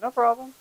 No problem.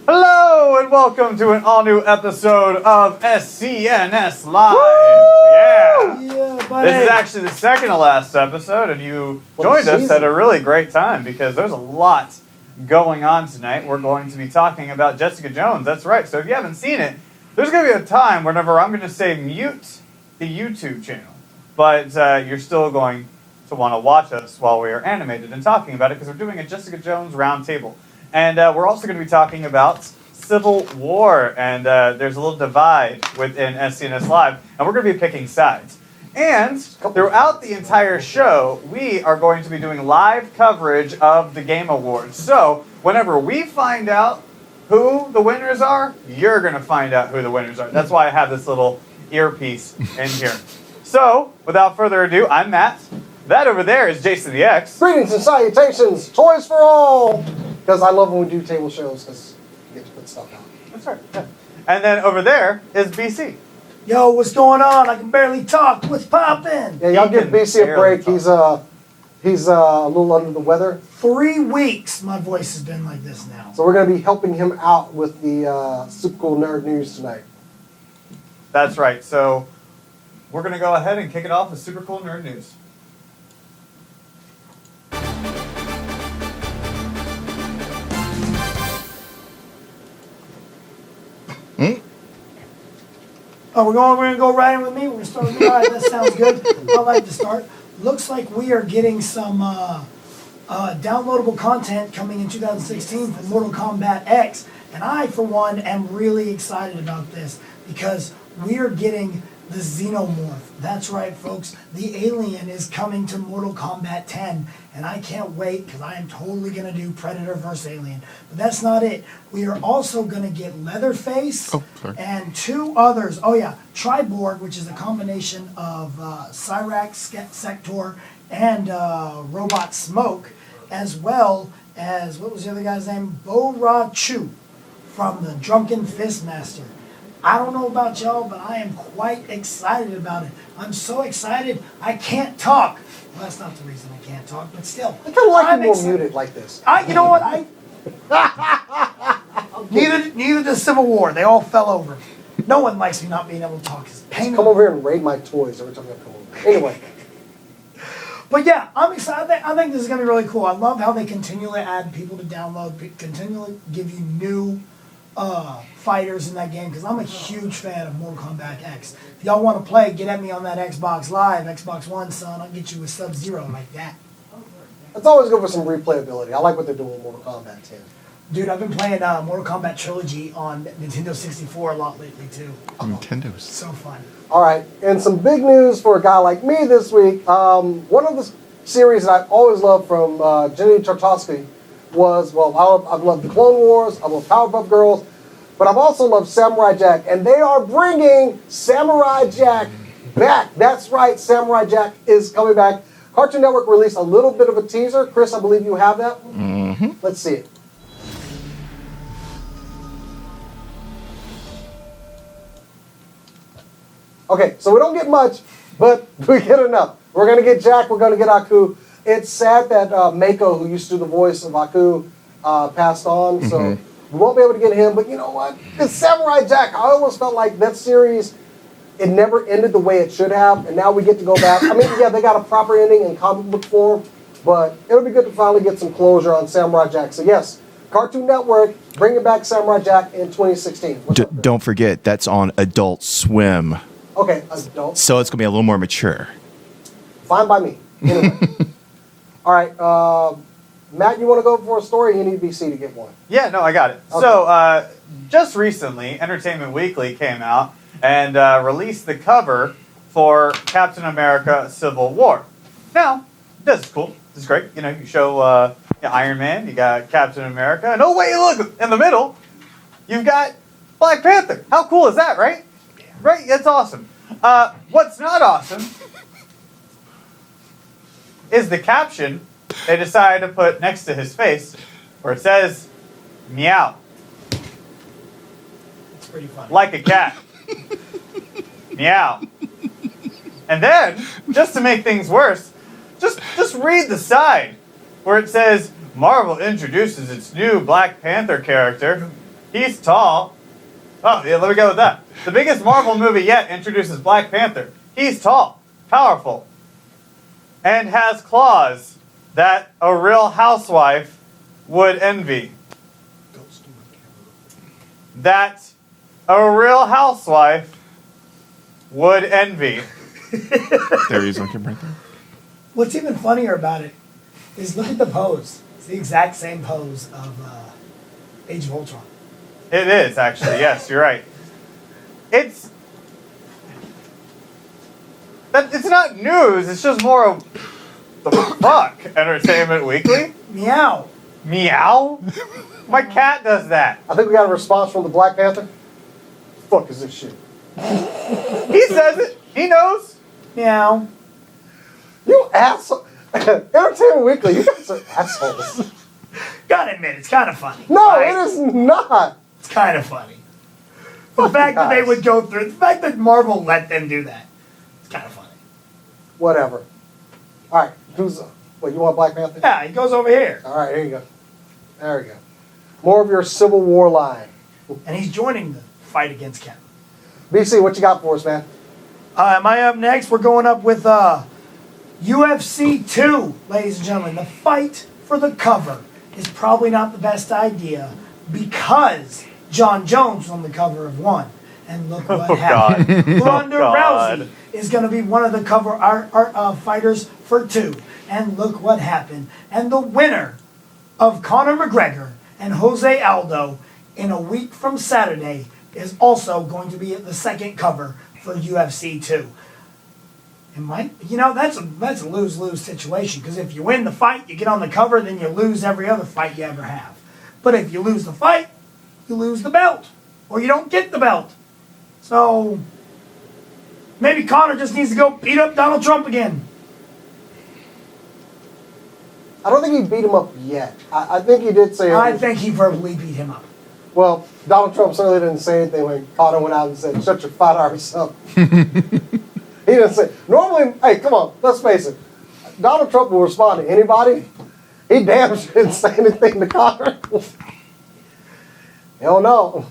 Hello and welcome to an all-new episode of SCNS Live. Yeah, buddy. This is actually the second to last episode, and you joined us at a really great time because there's a lot going on tonight. We're going to be talking about Jessica Jones. That's right. So if you haven't seen it, there's going to be a time whenever I'm going to say mute the YouTube channel, but you're still going to want to watch us while we are animated and talking about it because we're doing a Jessica Jones roundtable. And we're also going to be talking about Civil War, and there's a little divide within SCNS Live, and we're going to be picking sides. And throughout the entire show, we are going to be doing live coverage of the Game Awards. So whenever we find out who the winners are, you're going to find out who the winners are. That's why I have this little earpiece in here. So without further ado, I'm Matt. That over there is Jason the X. Greetings and salutations, toys for all! Because I love when we do table shows, because you get to put stuff out. That's right. Yeah. And then over there is BC. Yo, what's going on? I can barely talk. What's poppin'? Yeah, y'all He give can BC a barely break. He's a little under the weather. 3 weeks my voice has been like this now. So we're going to be helping him out with the Super Cool Nerd News tonight. That's right. So we're going to go ahead and kick it off with Super Cool Nerd News. Oh, we're gonna go right in with me. We're gonna start with me. All right, that sounds good. I like to start. Looks like we are getting some downloadable content coming in 2016 for Mortal Kombat X, and I, for one, am really excited about this because we are getting the Xenomorph. That's right, folks. The Alien is coming to Mortal Kombat 10, and I can't wait because I am totally going to do Predator vs. Alien. But that's not it. We are also going to get Leatherface and two others. Oh, yeah, Triborg, which is a combination of Cyrax, Sector, and Robot Smoke, as well as, what was the other guy's name? Bo-Ra Chu from the Drunken Fistmaster. I don't know about y'all, but I am quite excited about it. I'm so excited, I can't talk. Well, that's not the reason I can't talk, but still. I kind of like I'm you more excited. muted like this. You know what? Neither does Civil War. They all fell over. No one likes me not being able to talk. It's pain. Come over here and raid my toys every time I come over. Anyway. But yeah, I'm excited. I think this is going to be really cool. I love how they continually add people to download, continually give you new fighters in that game, because I'm a huge fan of Mortal Kombat X. If y'all want to play, get at me on that Xbox Live, Xbox One, son. I'll get you a Sub-Zero like that. It's always good for some replayability. I like what they're doing with Mortal Kombat 10. Dude, I've been playing Mortal Kombat Trilogy on Nintendo 64 a lot lately, too. Nintendo's. So fun. All right, and some big news for a guy like me this week. One of the series that I've always loved from Jenny Tartakovsky was, well, I've loved the Clone Wars, I love Powerpuff Girls, but I've also loved Samurai Jack, and they are bringing Samurai Jack back. That's right, Samurai Jack is coming back. Cartoon Network released a little bit of a teaser. Chris, I believe you have that. Mm-hmm. Let's see it. Okay, so we don't get much, but we get enough. We're going to get Jack, we're going to get Aku. It's sad that Mako, who used to do the voice of Aku, passed on, so we won't be able to get him. But you know what? It's Samurai Jack. I almost felt like that series, it never ended the way it should have, and now we get to go back. I mean, yeah, they got a proper ending in comic book form, but it'll be good to finally get some closure on Samurai Jack. So yes, Cartoon Network, bringing back Samurai Jack in 2016. Don't forget, that's on Adult Swim. Okay, adult. So it's going to be a little more mature. Fine by me. Anyway. All right, Matt, you want to go for a story? You need BC to get one. Yeah, no, I got it. Okay. So, just recently, Entertainment Weekly came out and released the cover for Captain America Civil War. Now, this is cool. This is great. You know, you show Iron Man, you got Captain America, and oh, wait, look, in the middle, you've got Black Panther. How cool is that, right? Right? That's awesome. What's not awesome is the caption they decided to put next to his face, where it says, meow. It's pretty funny. Like a cat. Meow. And then, just to make things worse, just read the side, where it says, Marvel introduces its new Black Panther character. He's tall. Oh, yeah, let me go with that. The biggest Marvel movie yet introduces Black Panther. He's tall, powerful, and has claws that a real housewife would envy. That a real housewife would envy. There he is on camera right there. What's even funnier about it is look at the pose. It's the exact same pose of Age of Ultron. It is, actually. Yes, you're right. It's not news. It's just more of the fuck, Entertainment Weekly. Meow. Meow? My cat does that. I think we got a response from the Black Panther. Fuck is this shit? He says it. He knows. Meow. You asshole. Entertainment Weekly, you guys are assholes. Gotta admit, it's kind of funny. No, right? it is not. It's kind of funny. The fact that they would go through, the fact that Marvel let them do that, it's kind of funny. Whatever. All right, what, you want Black Panther? Yeah, he goes over here. All right, here you go. There we go. More of your Civil War line. And he's joining the fight against Cap. BC, what you got for us, man? Am I up next? We're going up with UFC 2, ladies and gentlemen. The fight for the cover is probably not the best idea because John Jones was on the cover of 1. And look what happened. Ronda Rousey is going to be one of the cover art fighters for 2. And look what happened. And the winner of Conor McGregor and Jose Aldo in a week from Saturday is also going to be at the second cover for UFC 2. And that's a lose-lose situation, because if you win the fight, you get on the cover, then you lose every other fight you ever have. But if you lose the fight, you lose the belt, or you don't get the belt. So maybe Conor just needs to go beat up Donald Trump again. I don't think he beat him up yet. I think he did say. I think he verbally beat him up. Well, Donald Trump certainly didn't say anything when Conor went out and said, "Shut your fat arse up." He didn't say. Normally, hey, come on, let's face it. Donald Trump will respond to anybody. He damn sure didn't say anything to Conor. Hell no.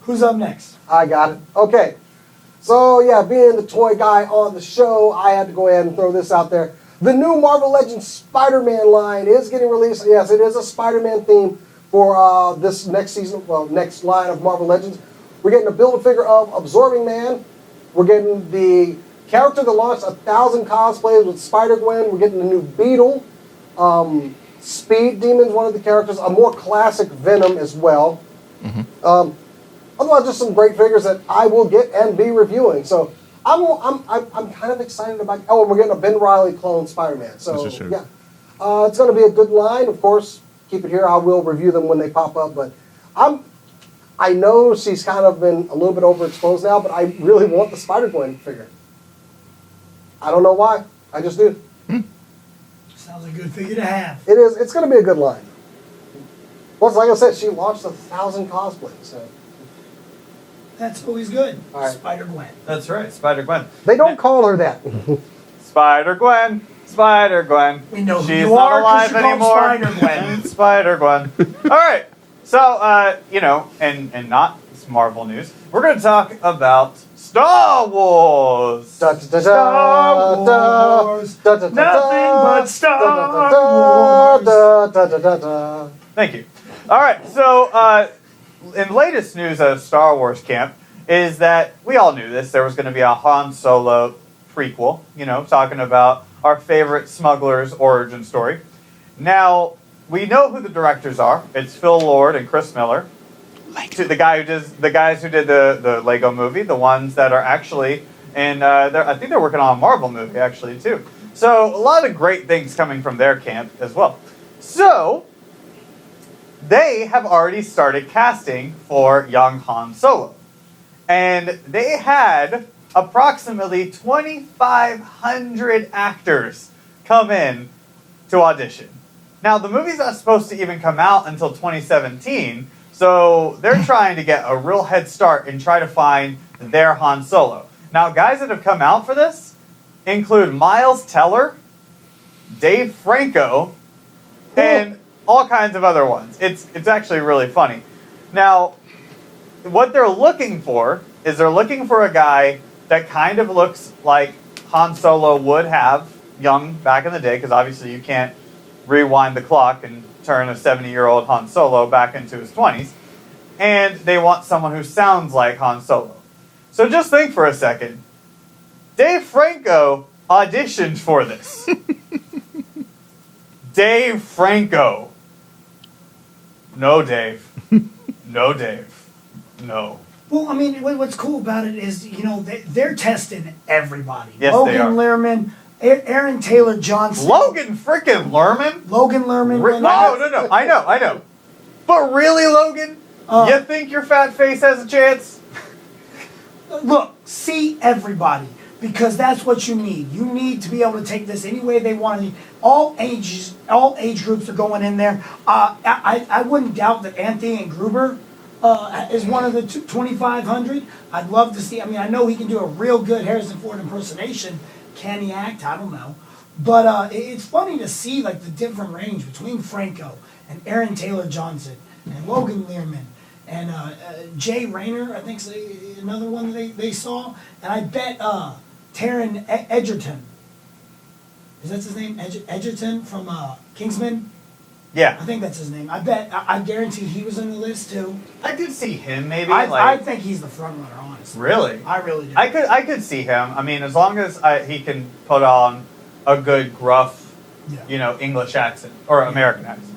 Who's up next? I got it. Okay. So, yeah, being the toy guy on the show, I had to go ahead and throw this out there. The new Marvel Legends Spider-Man line is getting released. Yes, it is a Spider-Man theme for this next season, next line of Marvel Legends. We're getting a Build-A-Figure of Absorbing Man. We're getting the character that launched 1,000 cosplays with Spider-Gwen. We're getting the new Beetle. Speed Demon's one of the characters. A more classic Venom as well. Otherwise, just some great figures that I will get and be reviewing. So I'm kind of excited about. Oh, and we're getting a Ben Reilly clone Spider-Man. So This is true. yeah, it's going to be a good line. Of course, keep it here. I will review them when they pop up. But I know she's kind of been a little bit overexposed now, but I really want the Spider-Gwen figure. I don't know why. I just do. Sounds like a good figure to have. It is. It's going to be a good line. Well, like I said, she launched 1,000 cosplays. So. That's always good. All right. Spider-Gwen. That's right, Spider-Gwen. They don't call her that. Spider-Gwen. Spider-Gwen. We know who She's you not are 'cause alive you're called anymore. Spider-Gwen. Spider-Gwen. All right. So, and not Marvel news, we're going to talk about Star Wars. Da, da, da, da, Star da, Wars. da, da, da, Nothing but Star Wars. da, da, da, da, da. Thank you. All right. So, in latest news of Star Wars camp is that we all knew this. There was going to be a Han Solo prequel, talking about our favorite smuggler's origin story. Now, we know who the directors are. It's Phil Lord and Chris Miller. The guys who did the Lego movie, the ones that are actually in, I think they're working on a Marvel movie actually too. So a lot of great things coming from their camp as well. So they have already started casting for young Han Solo. And they had approximately 2,500 actors come in to audition. Now, the movie's not supposed to even come out until 2017, so they're trying to get a real head start and try to find their Han Solo. Now, guys that have come out for this include Miles Teller, Dave Franco, and all kinds of other ones. It's actually really funny. Now, what they're looking for is they're looking for a guy that kind of looks like Han Solo would have young back in the day, because obviously you can't rewind the clock and turn a 70-year-old Han Solo back into his 20s. And they want someone who sounds like Han Solo. So just think for a second. Dave Franco auditioned for this. Dave Franco. No, Dave. No, Dave. No. Well, I mean, what's cool about it is, they're testing everybody. Yes, Logan they are. Lerman, Aaron Taylor Johnson. Logan freaking Lerman? Logan Lerman. No. I know. But really, Logan? You think your fat face has a chance? Look, see everybody, because that's what you need. You need to be able to take this any way they want to. All age groups are going in there. I wouldn't doubt that Anthony and Gruber is one of the 2,500. I'd love to see. I mean, I know he can do a real good Harrison Ford impersonation. Can he act? I don't know. But it's funny to see like the different range between Franco and Aaron Taylor Johnson and Logan Lerman and Jay Rayner, I think, is another one they saw. And I bet Taron Egerton, is that his name? Egerton from Kingsman? Yeah. I think that's his name. I guarantee he was on the list too. I could see him maybe. I think he's the front runner, honestly. Really? I really do. I could see him. I mean, as long as he can put on a good gruff, English accent or American accent.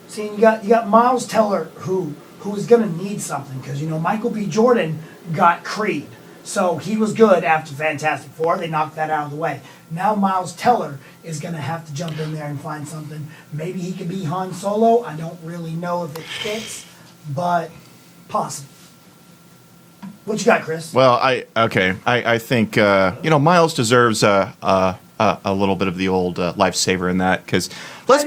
See, you got Miles Teller, who who is going to need something because, Michael B. Jordan got Creed. So he was good after Fantastic Four. They knocked that out of the way. Now Miles Teller is going to have to jump in there and find something. Maybe he could be Han Solo. I don't really know if it fits, but possible. What you got, Chris? Well, I think Miles deserves a little bit of the old lifesaver in that because let's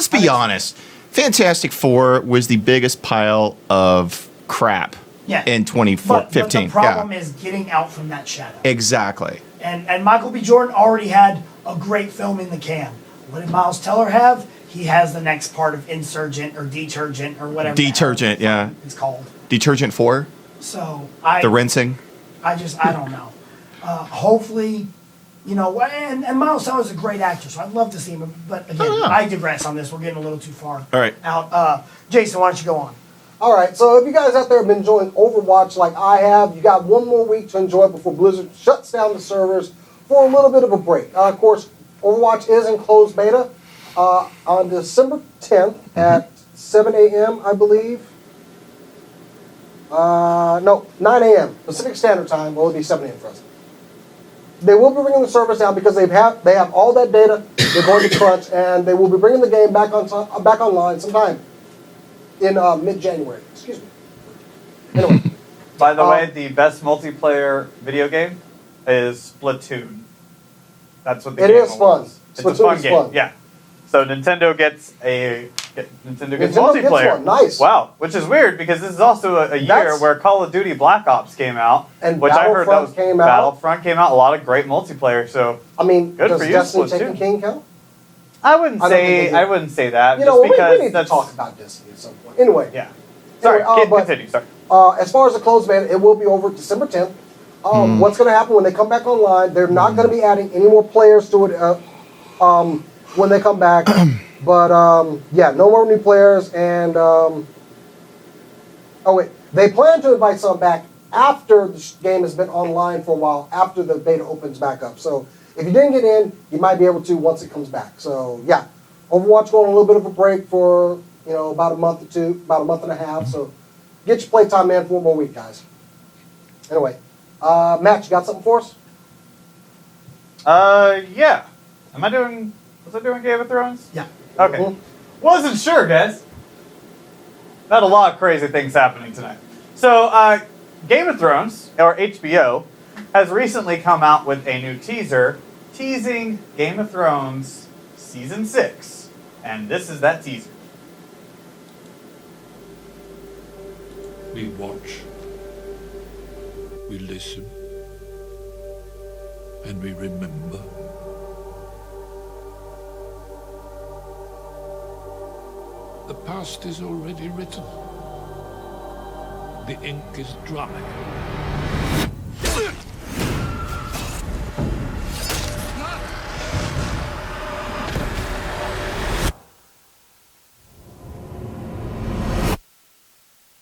be honest, Fantastic Four was the biggest pile of crap in 2015. But the problem is getting out from that shadow. Exactly. And Michael B. Jordan already had a great film in the can. What did Miles Teller have? He has the next part of Insurgent or Detergent or whatever. Detergent, yeah. It's called. Detergent 4? So the rinsing? I don't know. Hopefully, and Miles Teller's a great actor, so I'd love to see him. But again, I digress on this. We're getting a little too far out. Jason, why don't you go on? All right, so if you guys out there have been enjoying Overwatch like I have, you got one more week to enjoy it before Blizzard shuts down the servers for a little bit of a break. Of course, Overwatch is in closed beta on December 10th at 7 a.m., I believe. 9 a.m. Pacific Standard Time. Well, it'll be 7 a.m. for us. They will be bringing the servers down because they have all that data they're going to crunch, and they will be bringing the game back online sometime in mid-January. Excuse me. Anyway. By the way, the best multiplayer video game is Splatoon. That's what the game is. Fun. It's a fun game. Fun. Yeah. So Nintendo gets multiplayer. Gets one. Nice. Wow, which is weird because this is also a year where Call of Duty Black Ops came out, and which I heard Battlefront came out. A lot of great multiplayer. So good does for you, Destiny Splatoon. Taken King count? I wouldn't say that. Just we because need to talk about Destiny at some point. Anyway. Yeah. Sorry. Continue. Sorry. As far as the closed beta, it will be over December 10th. What's going to happen when they come back online? They're not going to be adding any more players to it when they come back. But no more new players. And they plan to invite some back after the game has been online for a while, after the beta opens back up. So if you didn't get in, you might be able to once it comes back. So Overwatch going on a little bit of a break for about a month or two, about a month and a half. So get your playtime in for one more week, guys. Anyway, Matt, you got something for us? Yeah. Was I doing Game of Thrones? Yeah. Okay. Mm-hmm. Wasn't sure, guys. Had a lot of crazy things happening tonight. So, Game of Thrones, or HBO, has recently come out with a new teaser teasing Game of Thrones Season 6. And this is that teaser. We watch, we listen, and we remember. The past is already written. The ink is dry.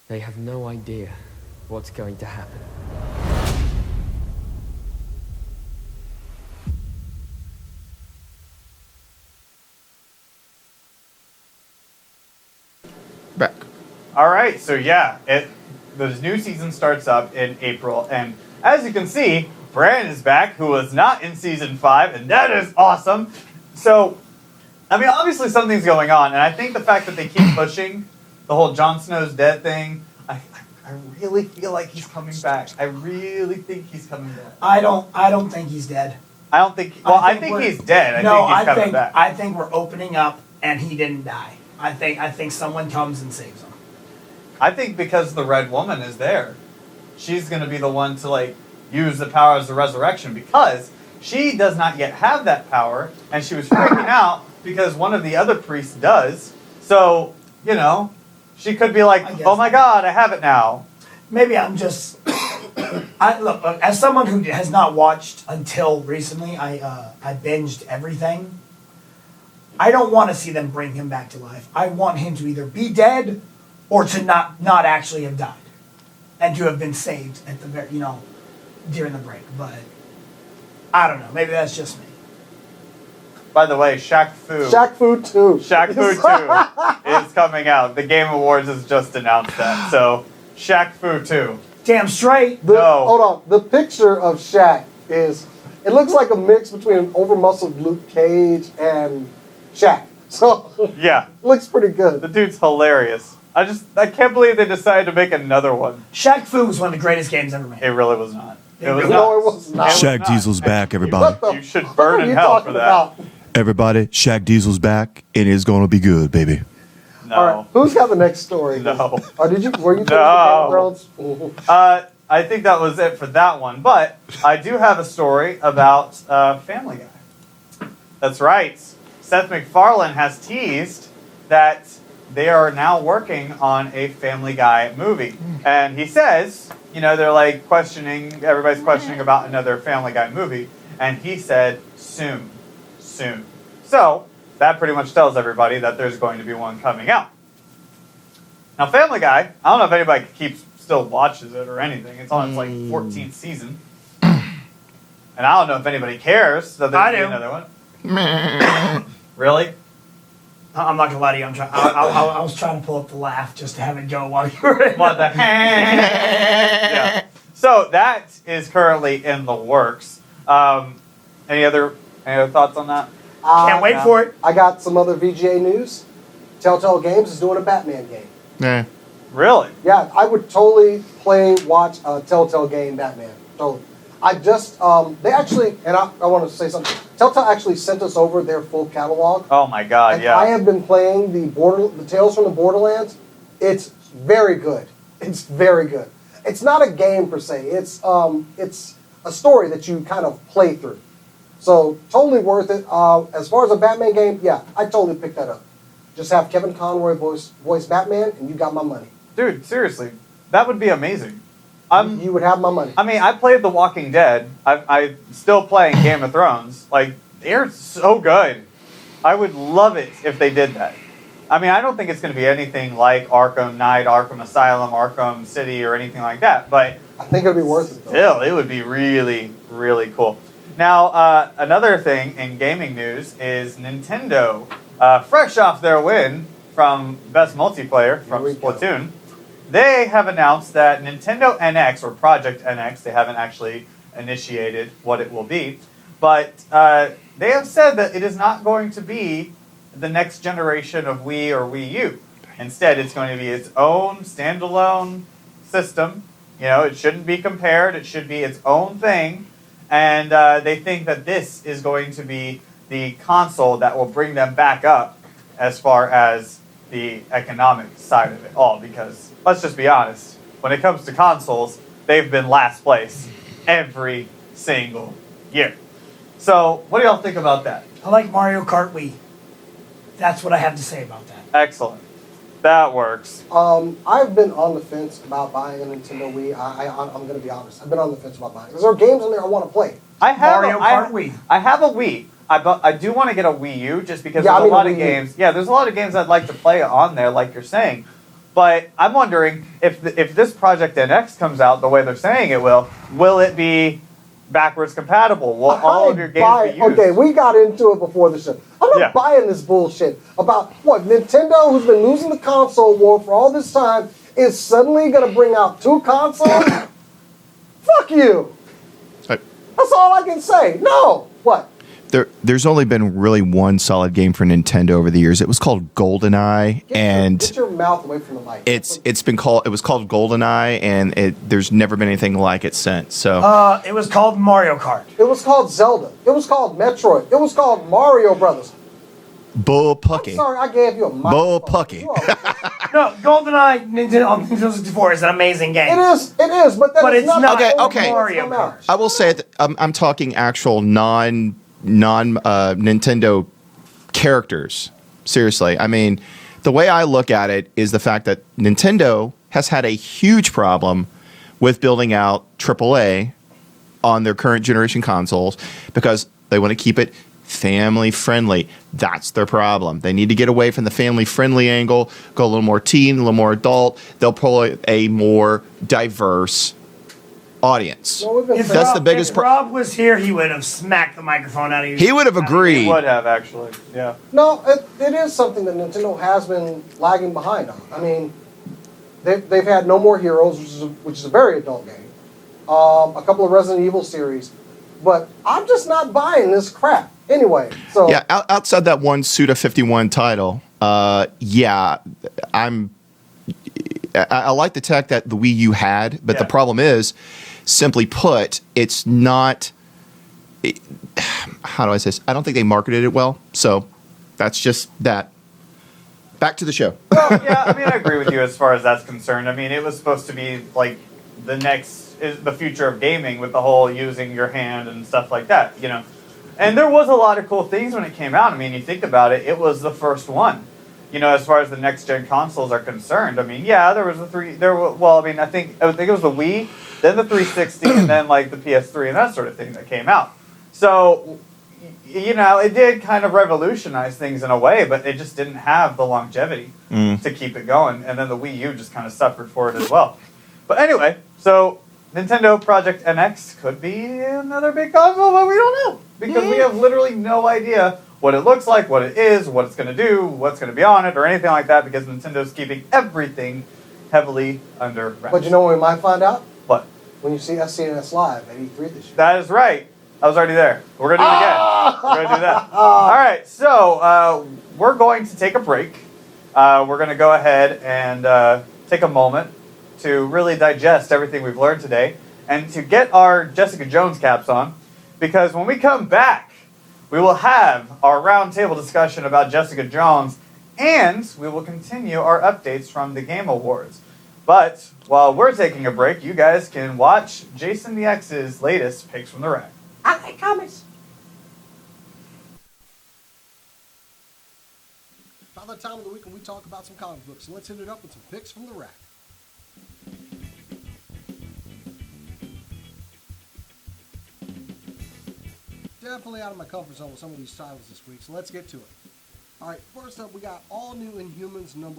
They have no idea what's going to happen. Back. All right, so the new season starts up in April, and as you can see, Bran is back, who was not in Season 5, and that is awesome. So, obviously something's going on, and I think the fact that they keep pushing the whole Jon Snow's dead thing, I really feel like he's coming back. I really think he's coming back. I don't think he's dead. I think he's dead. I think he's coming back. I think we're opening up and he didn't die. I think someone comes and saves him. I think because the Red Woman is there, she's going to be the one to use the powers of the resurrection because she does not yet have that power, and she was freaking out because one of the other priests does. So, she could be like, "Oh my God, I have it now." Maybe I'm just. Look, as someone who has not watched until recently, I binged everything. I don't want to see them bring him back to life. I want him to either be dead or to not actually have died, and to have been saved at the very, during the break. But I don't know. Maybe that's just me. By the way, Shaq Fu. Shaq Fu 2. Shaq Fu 2 is coming out. The Game Awards has just announced that. So, Shaq Fu 2. Damn straight. No. Hold on. The picture of Shaq is, it looks like a mix between an over-muscled Luke Cage and Shaq. So, Yeah. looks pretty good. The dude's hilarious. I can't believe they decided to make another one. Shaq Fu was one of the greatest games ever made. It really was not. It was No, not. it was not. Shaq Diesel's back, everybody. What the You should fuck burn are in you hell talking for that. about? Everybody, Shaq Diesel's back, and it's gonna be good, baby. No. All right, who's got the next story? No. Or were you talking No. about Game of Thrones? I think that was it for that one. But I do have a story about Family Guy. That's right. Seth MacFarlane has teased that they are now working on a Family Guy movie. And he says, they're like everybody's questioning about another Family Guy movie. And he said, soon. So, that pretty much tells everybody that there's going to be one coming out. Now, Family Guy, I don't know if anybody still watches it or anything. It's on its like 14th season. And I don't know if anybody cares that there's another one. Really? I'm not gonna lie to you. I was trying to pull up the laugh just to have it go while you were in. What the Yeah. So that is currently in the works. Any other thoughts on that? Can't wait for it. I got some other VGA news. Telltale Games is doing a Batman game. Yeah. Really? Yeah, I would totally watch a Telltale game Batman. Totally. I just, they actually, and I want to say something. Telltale actually sent us over their full catalog. Oh my God! And Yeah. I have been playing the Tales from the Borderlands. It's very good. It's very good. It's not a game per se. It's a story that you kind of play through. So totally worth it. As far as a Batman game, yeah, I totally picked that up. Just have Kevin Conroy voice Batman, and you got my money. Dude, seriously, that would be amazing. You would have my money. I mean, I played The Walking Dead. I'm still playing Game of Thrones. Like, they're so good. I would love it if they did that. I mean, I don't think it's going to be anything like Arkham Knight, Arkham Asylum, Arkham City, or anything like that. But I think it'll be worth it, though. still, it would be really, really cool. Now, another thing in gaming news is Nintendo, fresh off their win from Best Multiplayer from Here we go. Splatoon, they have announced that Nintendo NX, or Project NX, they haven't actually initiated what it will be, but they have said that it is not going to be the next generation of Wii or Wii U. Instead, it's going to be its own standalone system. It shouldn't be compared. It should be its own thing. And they think that this is going to be the console that will bring them back up as far as the economic side of it all. Because, let's just be honest, when it comes to consoles, they've been last place every single year. So, what do y'all think about that? I like Mario Kart Wii. That's what I have to say about that. Excellent. That works. I've been on the fence about buying a Nintendo Wii. I'm going to be honest. I've been on the fence about buying it. Because there are games on there I want to play. I have Mario Kart Wii. I have a Wii. I do want to get a Wii U just because Yeah, there's a lot a of Wii U. games. Yeah, there's a lot of games I'd like to play on there, like you're saying. But I'm wondering if this Project NX comes out the way they're saying it will it be backwards compatible? Will all of your games be used? Okay, we got into it before the show. I'm not buying this bullshit about what Nintendo, who's been losing the console war for all this time, is suddenly going to bring out two consoles? Fuck you. That's all I can say. No. What? There's only been really one solid game for Nintendo over the years. It was called GoldenEye, Get your mouth away from the mic. it was called GoldenEye, and there's never been anything like it since. So It was called Mario Kart. It was called Zelda. It was called Metroid. It was called Mario Brothers. Bull Pucky. Sorry, I gave you a mic. Bull Pucky. No, GoldenEye Nintendo on Nintendo 64 is an amazing game. It is, but that But is it's not not the Okay. Mario come out. Kart. I will say that I'm talking actual non Nintendo characters. Seriously, I mean, the way I look at it is the fact that Nintendo has had a huge problem with building out AAA on their current generation consoles because they want to keep it family friendly. That's their problem. They need to get away from the family friendly angle, go a little more teen, a little more adult. They'll pull a more diverse audience. No, we've been If saying- That's the Rob- biggest If pro- Rob was here, he would have smacked the microphone out of you. He would have He agreed. would have, actually. Yeah. No, it is something that Nintendo has been lagging behind on. I mean, they've had No More Heroes, which is a very adult game. A couple of Resident Evil series. But I'm just not buying this crap. Anyway, so... Yeah, outside that one Suda 51 title, yeah, I like the tech that the Wii U had, but the Yeah. problem is, simply put, it's not... how do I say this? I don't think they marketed it well, so that's just that. Back to the show. Well, yeah, I mean, I agree with you as far as that's concerned. I mean, it was supposed to be like the future of gaming with the whole using your hand and stuff like that, you know. And there was a lot of cool things when it came out. I mean, you think about it, it was the first one. You know, as far as the next gen consoles are concerned. I mean, yeah, there was I mean, I think it was the Wii, then the 360, and then like the PS3 and that sort of thing that came out. So, you know, it did kind of revolutionize things in a way, but it just didn't have the longevity to keep it going. And then the Wii U just kind of suffered for it as well. But anyway, so Nintendo Project NX could be another big console, but we don't know. Because we have literally no idea what it looks like, what it is, what it's going to do, what's going to be on it, or anything like that, because Nintendo's keeping everything heavily under wraps. But you know when we might find out? What? When you see SCNS Live at E3 this year. That is right. I was already there. We're going to do it again. We're going to do that. All right, so we're going to take a break. We're going to go ahead and take a moment to really digest everything we've learned today and to get our Jessica Jones caps on, because when we come back, we will have our roundtable discussion about Jessica Jones, and we will continue our updates from the Game Awards. But while we're taking a break, you guys can watch Jason the X's latest Picks from the Rack. I like comics. About that time of the week when we talk about some comic books. So let's hit it up with some picks from the rack. Definitely out of my comfort zone with some of these titles this week, so let's get to it. Alright, first up we got All New Inhumans #1.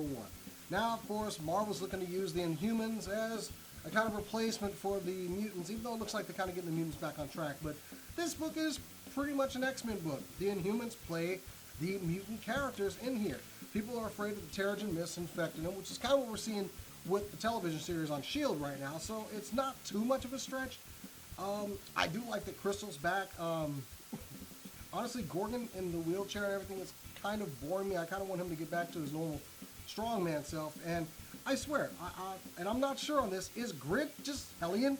Now, of course, Marvel's looking to use the Inhumans as a kind of replacement for the mutants, even though it looks like they're kind of getting the mutants back on track. But this book is pretty much an X-Men book. The Inhumans play the mutant characters in here. People are afraid of the Terrigen Mist infecting them, which is kind of what we're seeing with the television series on S.H.I.E.L.D. right now, so it's not too much of a stretch. I do like that Crystal's back. Honestly, Gorgon in the wheelchair and everything is kind of boring me. I kind of want him to get back to his normal strongman self. And I swear, and I'm not sure on this, is Grit just Hellion?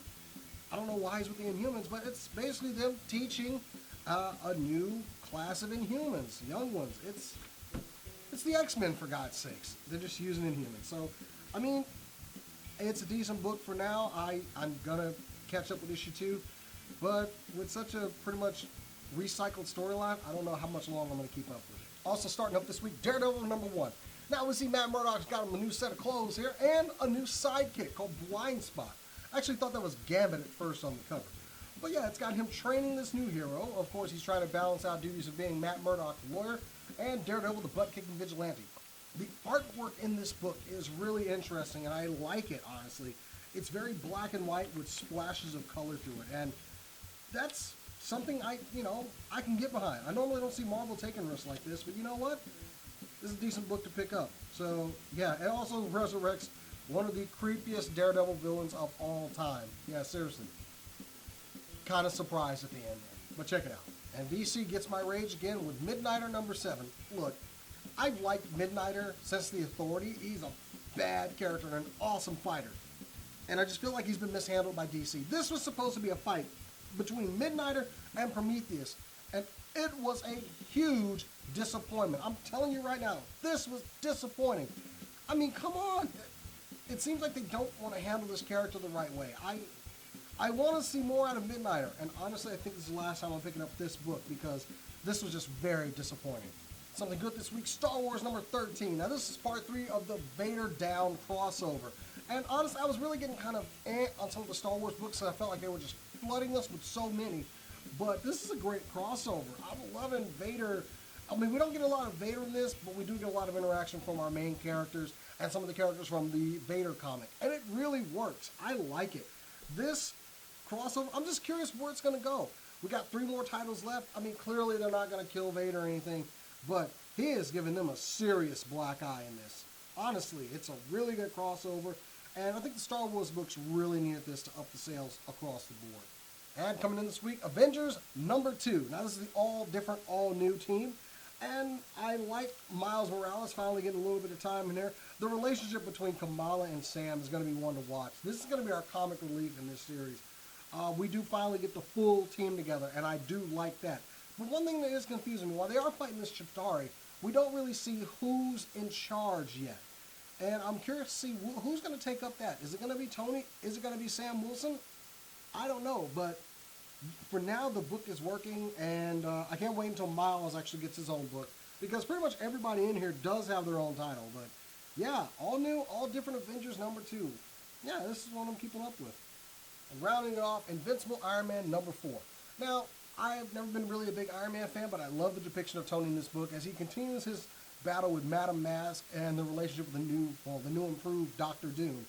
I don't know why he's with the Inhumans, but it's basically them teaching a new class of Inhumans, young ones. It's the X-Men, for God's sakes. They're just using Inhumans. So, I mean, it's a decent book for now. I'm going to catch up with issue 2. But with such a pretty much recycled storyline, I don't know how much longer I'm going to keep up with it. Also starting up this week, Daredevil #1. Now we see Matt Murdock's got him a new set of clothes here and a new sidekick called Blind Spot. I actually thought that was Gambit at first on the cover. But yeah, it's got him training this new hero. Of course, he's trying to balance out duties of being Matt Murdock's lawyer and Daredevil, the butt-kicking vigilante. The artwork in this book is really interesting, and I like it, honestly. It's very black and white with splashes of color through it, and that's something I can get behind. I normally don't see Marvel taking risks like this, but you know what? This is a decent book to pick up. So, yeah, it also resurrects one of the creepiest Daredevil villains of all time. Yeah, seriously. Kind of surprised at the end there. But check it out. And DC gets my rage again with Midnighter #7. Look, I've liked Midnighter since The Authority. He's a bad character and an awesome fighter. And I just feel like he's been mishandled by DC. This was supposed to be a fight between Midnighter and Prometheus. And it was a huge disappointment. I'm telling you right now, this was disappointing. I mean, come on. It seems like they don't want to handle this character the right way. I want to see more out of Midnighter, and honestly, I think this is the last time I'm picking up this book because this was just very disappointing. Something good this week, Star Wars #13. Now, this is part 3 of the Vader Down crossover. And honestly, I was really getting kind of on some of the Star Wars books, and I felt like they were just flooding us with so many. But this is a great crossover. I'm loving Vader. I mean, we don't get a lot of Vader in this, but we do get a lot of interaction from our main characters and some of the characters from the Vader comic. And it really works. I like it. This crossover. I'm just curious where it's going to go. We got 3 more titles left. I mean, clearly they're not going to kill Vader or anything, but he is giving them a serious black eye in this. Honestly, it's a really good crossover, and I think the Star Wars books really needed this to up the sales across the board. And coming in this week, Avengers #2. Now, this is the all-different, all-new team, and I like Miles Morales finally getting a little bit of time in there. The relationship between Kamala and Sam is going to be one to watch. This is going to be our comic relief in this series. We do finally get the full team together, and I do like that. But one thing that is confusing me, while they are fighting this Chitauri, we don't really see who's in charge yet. And I'm curious to see who's going to take up that. Is it going to be Tony? Is it going to be Sam Wilson? I don't know, but for now, the book is working, and I can't wait until Miles actually gets his own book, because pretty much everybody in here does have their own title. But yeah, all new, all different Avengers #2. Yeah, this is what I'm keeping up with. And rounding it off, Invincible Iron Man #4. Now, I have never been really a big Iron Man fan, but I love the depiction of Tony in this book as he continues his battle with Madame Mask and the relationship with the new improved Doctor Doom.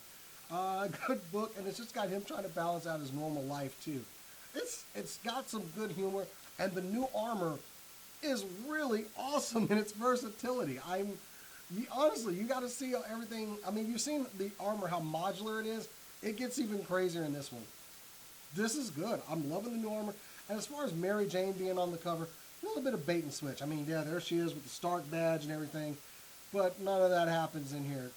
Good book, and it's just got him trying to balance out his normal life too. It's got some good humor, and the new armor is really awesome in its versatility. Honestly, you got to see everything. I mean, you've seen the armor, how modular it is. It gets even crazier in this one. This is good. I'm loving the new armor. And as far as Mary Jane being on the cover, a little bit of bait and switch. I mean, yeah, there she is with the Stark badge and everything, but none of that happens in here.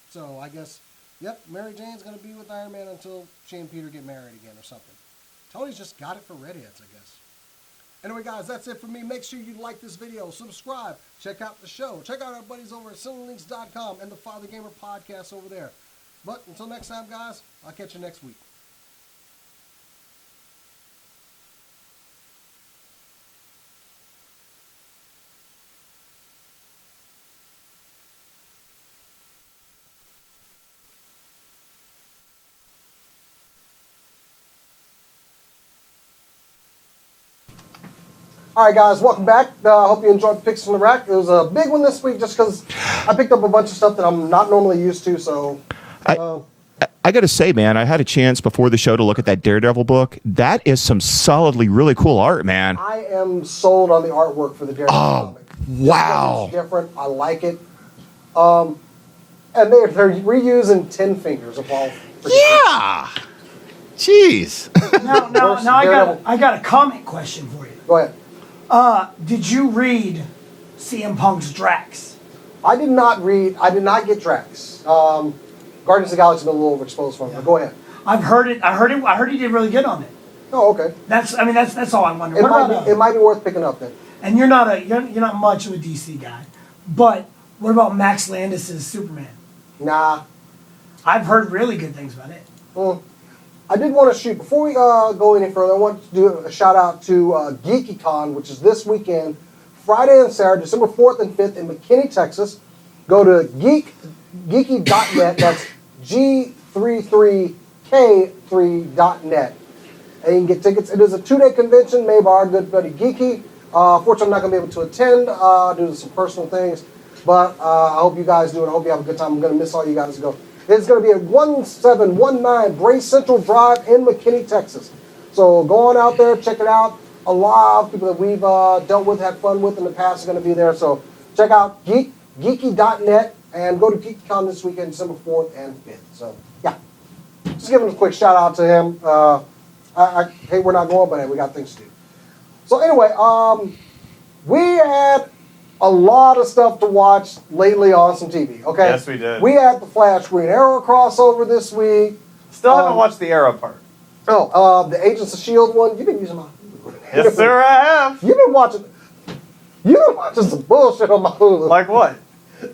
So I guess, yep, Mary Jane's going to be with Iron Man until she and Peter get married again or something. Tony's just got it for redheads, I guess. Anyway, guys, that's it for me. Make sure you like this video, subscribe, check out the show, check out our buddies over at CinemaLinks.com and the Father Gamer podcast over there. But until next time, guys, I'll catch you next week. All right, guys, welcome back. I hope you enjoyed Picks from the Rack. It was a big one this week just because I picked up a bunch of stuff that I'm not normally used to. So, I got to say, man, I had a chance before the show to look at that Daredevil book. That is some solidly really cool art, man. I am sold on the artwork for the Daredevil comic. Wow. It's different. I like it. And they're reusing 10 Fingers of all. Yeah. Jeez. Now I got a comment question for you. Go ahead. Did you read CM Punk's Drax? I did not get Drax. Guardians of the Galaxy been a little overexposed for him. But go ahead. I've heard it. I heard he did really good on it. Oh, okay. That's all I'm wondering. It might be worth picking up then. And you're not much of a DC guy, but what about Max Landis' Superman? Nah. I've heard really good things about it. I did want to shoot, before we go any further, I want to do a shout out to GeekyCon, which is this weekend, Friday and Saturday, December 4th and 5th in McKinney, Texas. Go to geeky.net, that's G33K3.net, and you can get tickets. It is a 2-day convention made by our good buddy Geeky. Fortunately, I'm not going to be able to attend due to some personal things, but I hope you guys do, and I hope you have a good time. I'm going to miss all you guys to go. It's going to be at 1719 Bray Central Drive in McKinney, Texas. So go on out there, check it out. A lot of people that we've dealt with, had fun with in the past are going to be there. So check out geeky.net and go to GeekyCon this weekend, December 4th and 5th. So, yeah. Just giving a quick shout out to him. I hate we're not going, but hey, we got things to do. So anyway, we had a lot of stuff to watch lately on some TV, okay? Yes, we did. We had the Flash Green Arrow crossover this week. Still haven't watched the Arrow part. The Agents of S.H.I.E.L.D. one. You've been using my Hulu. Yes, sir, I have. You've been watching some bullshit on my Hulu. Like what?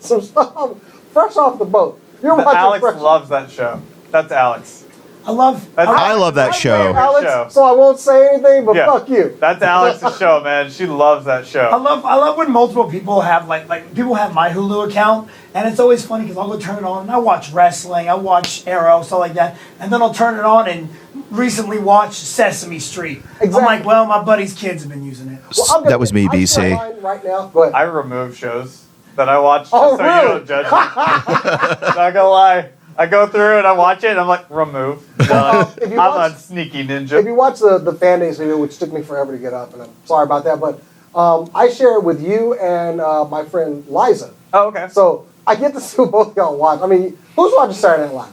Some stuff fresh off the boat. You're watching Alex fresh. loves that show. That's Alex. I love that show. Alex, so I won't say anything, but fuck you. That's Alex's show, man. She loves that show. I love when multiple people have like people have my Hulu account, and it's always funny because I'll go turn it on and I watch wrestling, I watch Arrow, stuff like that, and then I'll turn it on and recently watched Sesame Street. Exactly. I'm like, well, my buddy's kids have been using it. Well, that was me, BC. Right now. Go ahead. I remove shows that I watched. Oh, so you really? don't judge me. Not gonna lie. I go through and I watch it and I'm like, remove. Done. if you I'm watch- a sneaky If ninja. you watch the fan days video, which took me forever to get up, and I'm sorry about that, but I share it with you and my friend Liza. Oh, okay. So I get to see what both y'all watch. I mean, who's watching Saturday Night Live?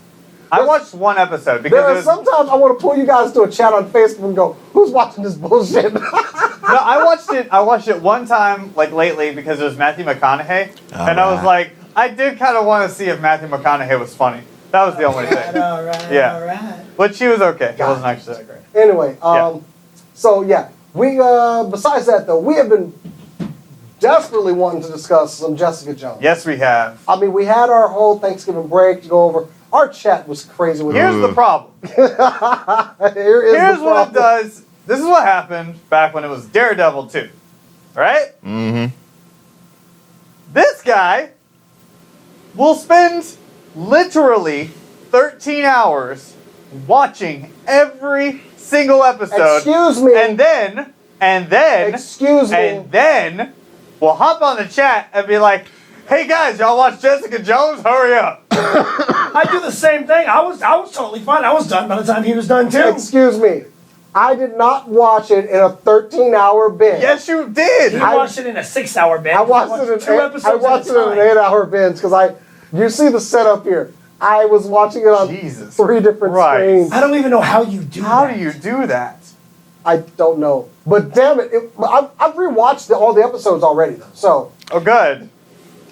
I watched one episode There because are it was, sometimes I want to pull you guys to a chat on Facebook and go, "Who's watching this bullshit?" no, I watched it one time like lately because it was Matthew McConaughey, and I was like, I did kind of want to see if Matthew McConaughey was funny. That was the only thing. All right, Yeah. all right. But she was okay. It wasn't actually that great. Anyway, Yeah. so yeah, we besides that though, we have been desperately wanting to discuss some Jessica Jones. Yes, we have. I mean, we had our whole Thanksgiving break to go over. Our chat was crazy with Here's the problem. Here is Here's the what it problem. does. This is what happened back when it was Daredevil 2. Right? Mm-hmm. This guy will spend literally 13 hours watching every single episode. Excuse me. And then, Excuse me. and then we'll hop on the chat and be like, hey guys, y'all watch Jessica Jones? Hurry up. I do the same thing. I was totally fine. I was done by the time he was done too. Excuse me. I did not watch it in a 13-hour binge. Yes, you did. He watched it in a 6-hour binge. I watched it in two episodes I watched at it a in time. an 8-hour binge because you see the setup here. I was watching it on Jesus 3 different Christ. screens. I don't even know how you do How that. do you do that? I don't know, but damn it, I've rewatched all the episodes already though. So Oh, good.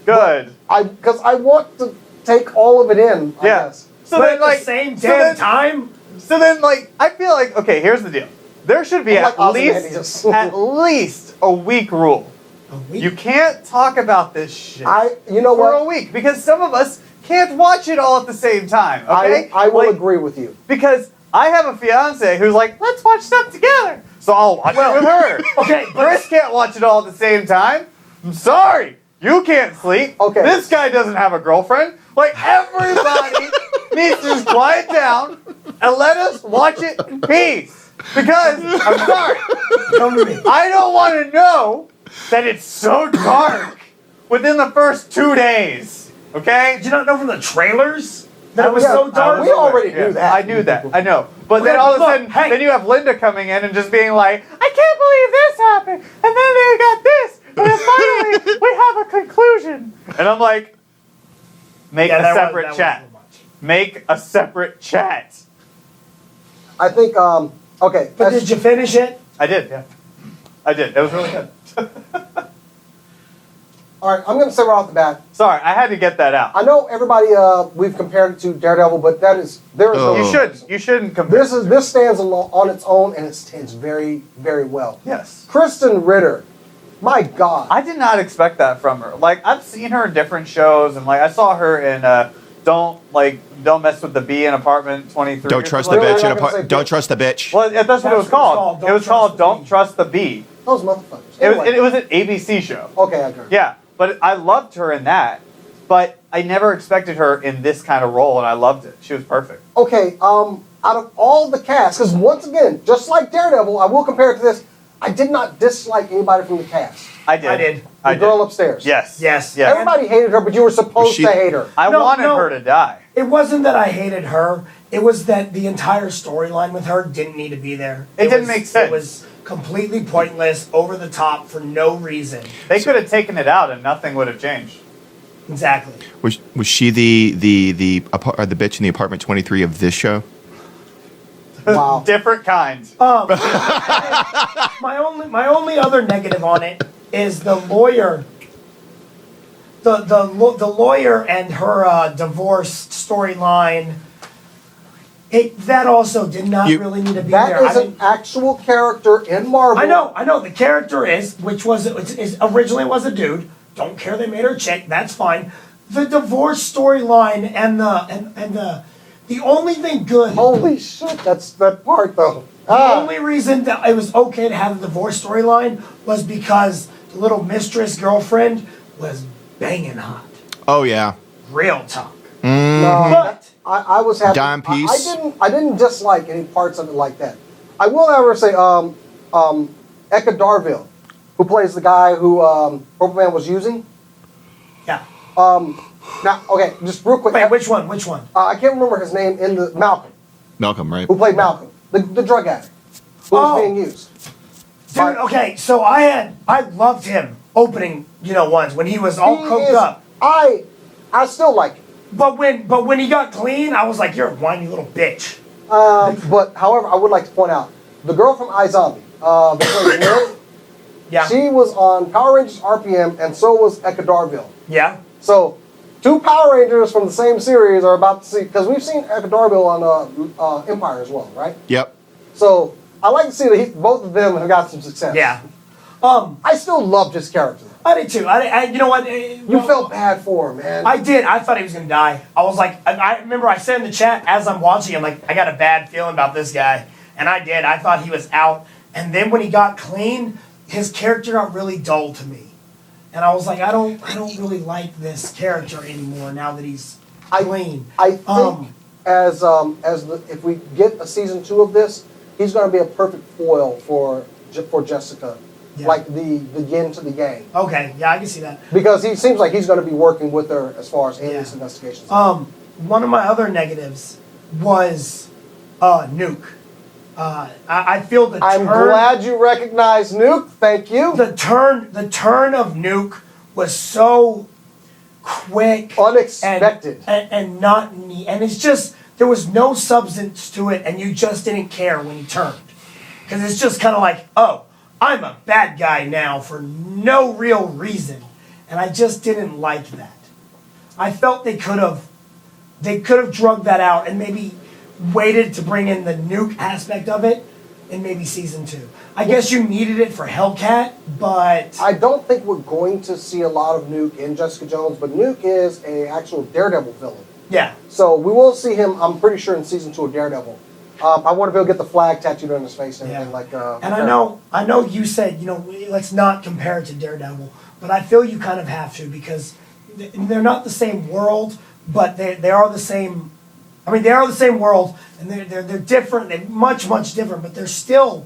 Good. because I want to take all of it in. I Yeah. guess. So But then, at like, the same so damn then- time, So then, like, I feel like, okay, here's the deal. There should be I'm at like least Ozymandias. at least a week rule. a week. You can't talk about this shit You know for a what? week because some of us can't watch it all at the same time. Okay, I will Like, agree with you. because I have a fiance who's like, let's watch stuff together. So I'll watch it with her. Okay, but Chris can't watch it all at the same time. I'm sorry, you can't sleep. Okay. This guy doesn't have a girlfriend. Like everybody needs to just quiet down and let us watch it in peace. Because I'm sorry, come to me. I don't want to know that it's so dark within the first 2 days. Okay? Did you not know from the trailers that it was Yeah, so dark? we already Yeah, knew that. I knew that. I know. But Okay, then all of a look, sudden, hey. then you have Linda coming in and just being like, I can't believe this happened. And then they got this. And then finally, we have a conclusion. And I'm like, make Yeah, a that was- separate that was chat. too much. Make a separate chat. I think. Okay. But did you finish it? I did, yeah. I did. It was really good. All right. I'm going to say right off the bat. Sorry, I had to get that out. I know everybody. We've compared it to Daredevil, but there is. Oh. You shouldn't compare. This stands on its own, and it stands very, very well. Yes. Kristen Ritter, my God. I did not expect that from her. Like I've seen her in different shows, and like I saw her in Don't Mess with the Bee in Apartment 23. Don't trust Like, the we're bitch. not gonna say Don't bitch. trust the bitch. Well, yeah, that's what it was called. It was called Don't Trust the Bee. Those motherfuckers. It was, Anyway. it was an ABC show. Okay, I agree. Yeah, but I loved her in that. But I never expected her in this kind of role, and I loved it. She was perfect. Okay, out of all the cast, because once again, just like Daredevil, I will compare it to this. I did not dislike anybody from the cast. I did. I did. The girl upstairs. Yes. Yes. Yes. Everybody hated her, but you were supposed she- to hate her. I No, wanted no. her to die. It wasn't that I hated her. It was that the entire storyline with her didn't need to be there. It didn't was- make sense. It was completely pointless, over the top, for no reason. They could have taken it out, and nothing would have changed. Exactly. Was she the bitch in the apartment 23 of this show? Wow. Different kind. My only other negative on it is the lawyer. The lawyer and her divorce storyline. That also did not You- really need to be there. That is an actual character in Marvel. I know. The character is originally was a dude. Don't care they made her a chick. That's fine. The divorce storyline and the only thing good. Holy shit, that's that part though. The only reason that it was okay to have the divorce storyline was because the little mistress girlfriend was banging hot, Oh yeah. real talk. No, But I was happy. Dime piece. I didn't dislike any parts of it like that. I will however say Eka Darville, who plays the guy who Purple Man was using. Yeah. Now, okay, just real quick. Wait, which one? Which one? I can't remember his name in the Malcolm, right? who played Malcolm, the drug addict who was being used. Dude, okay, so I loved him opening, ones when he was all coked up. I still like him. But when he got clean, I was like, you're a whiny little bitch. But however, I would like to point out the girl from iZombie, that played Lil, Yeah. she was on Power Rangers RPM, and so was Eka Darville. Yeah. So, two Power Rangers from the same series are about to see, because we've seen Eka Darville on Empire as well, right? Yep. So, I like to see that both of them have got some success. Yeah. I still loved his character. I did too. You know what? You felt bad for him, man. I did. I thought he was gonna die. I was like, I remember I said in the chat as I'm watching, I'm like, I got a bad feeling about this guy, and I did. I thought he was out, and then when he got clean, his character got really dull to me, and I was like, I don't really like this character anymore now that he's clean. I think if we get a season 2 of this, he's going to be a perfect foil for Jessica, Yeah. like the yin to the yang, Okay, yeah, I can see that. because he seems like he's going to be working with her as far as alias investigations. One of my other negatives was Nuke. I feel the I'm turn. glad you recognize Nuke. Thank you. The turn of Nuke was so quick, Unexpected. and not neat, and it's just there was no substance to it, and you just didn't care when he turned, because it's just kind of like, oh, I'm a bad guy now for no real reason, and I just didn't like that. I felt they could have drugged that out and maybe waited to bring in the Nuke aspect of it in maybe season 2. I guess you needed it for Hellcat, but I don't think we're going to see a lot of Nuke in Jessica Jones, but Nuke is an actual Daredevil villain. yeah. So we will see him, I'm pretty sure, in season 2 of Daredevil. I want to be able to get the flag tattooed on his face and everything And I know you said, let's not compare it to Daredevil, but I feel you kind of have to, because they're not the same world, but they are the same. I mean, they are the same world, and they're different. They're much different, but they're still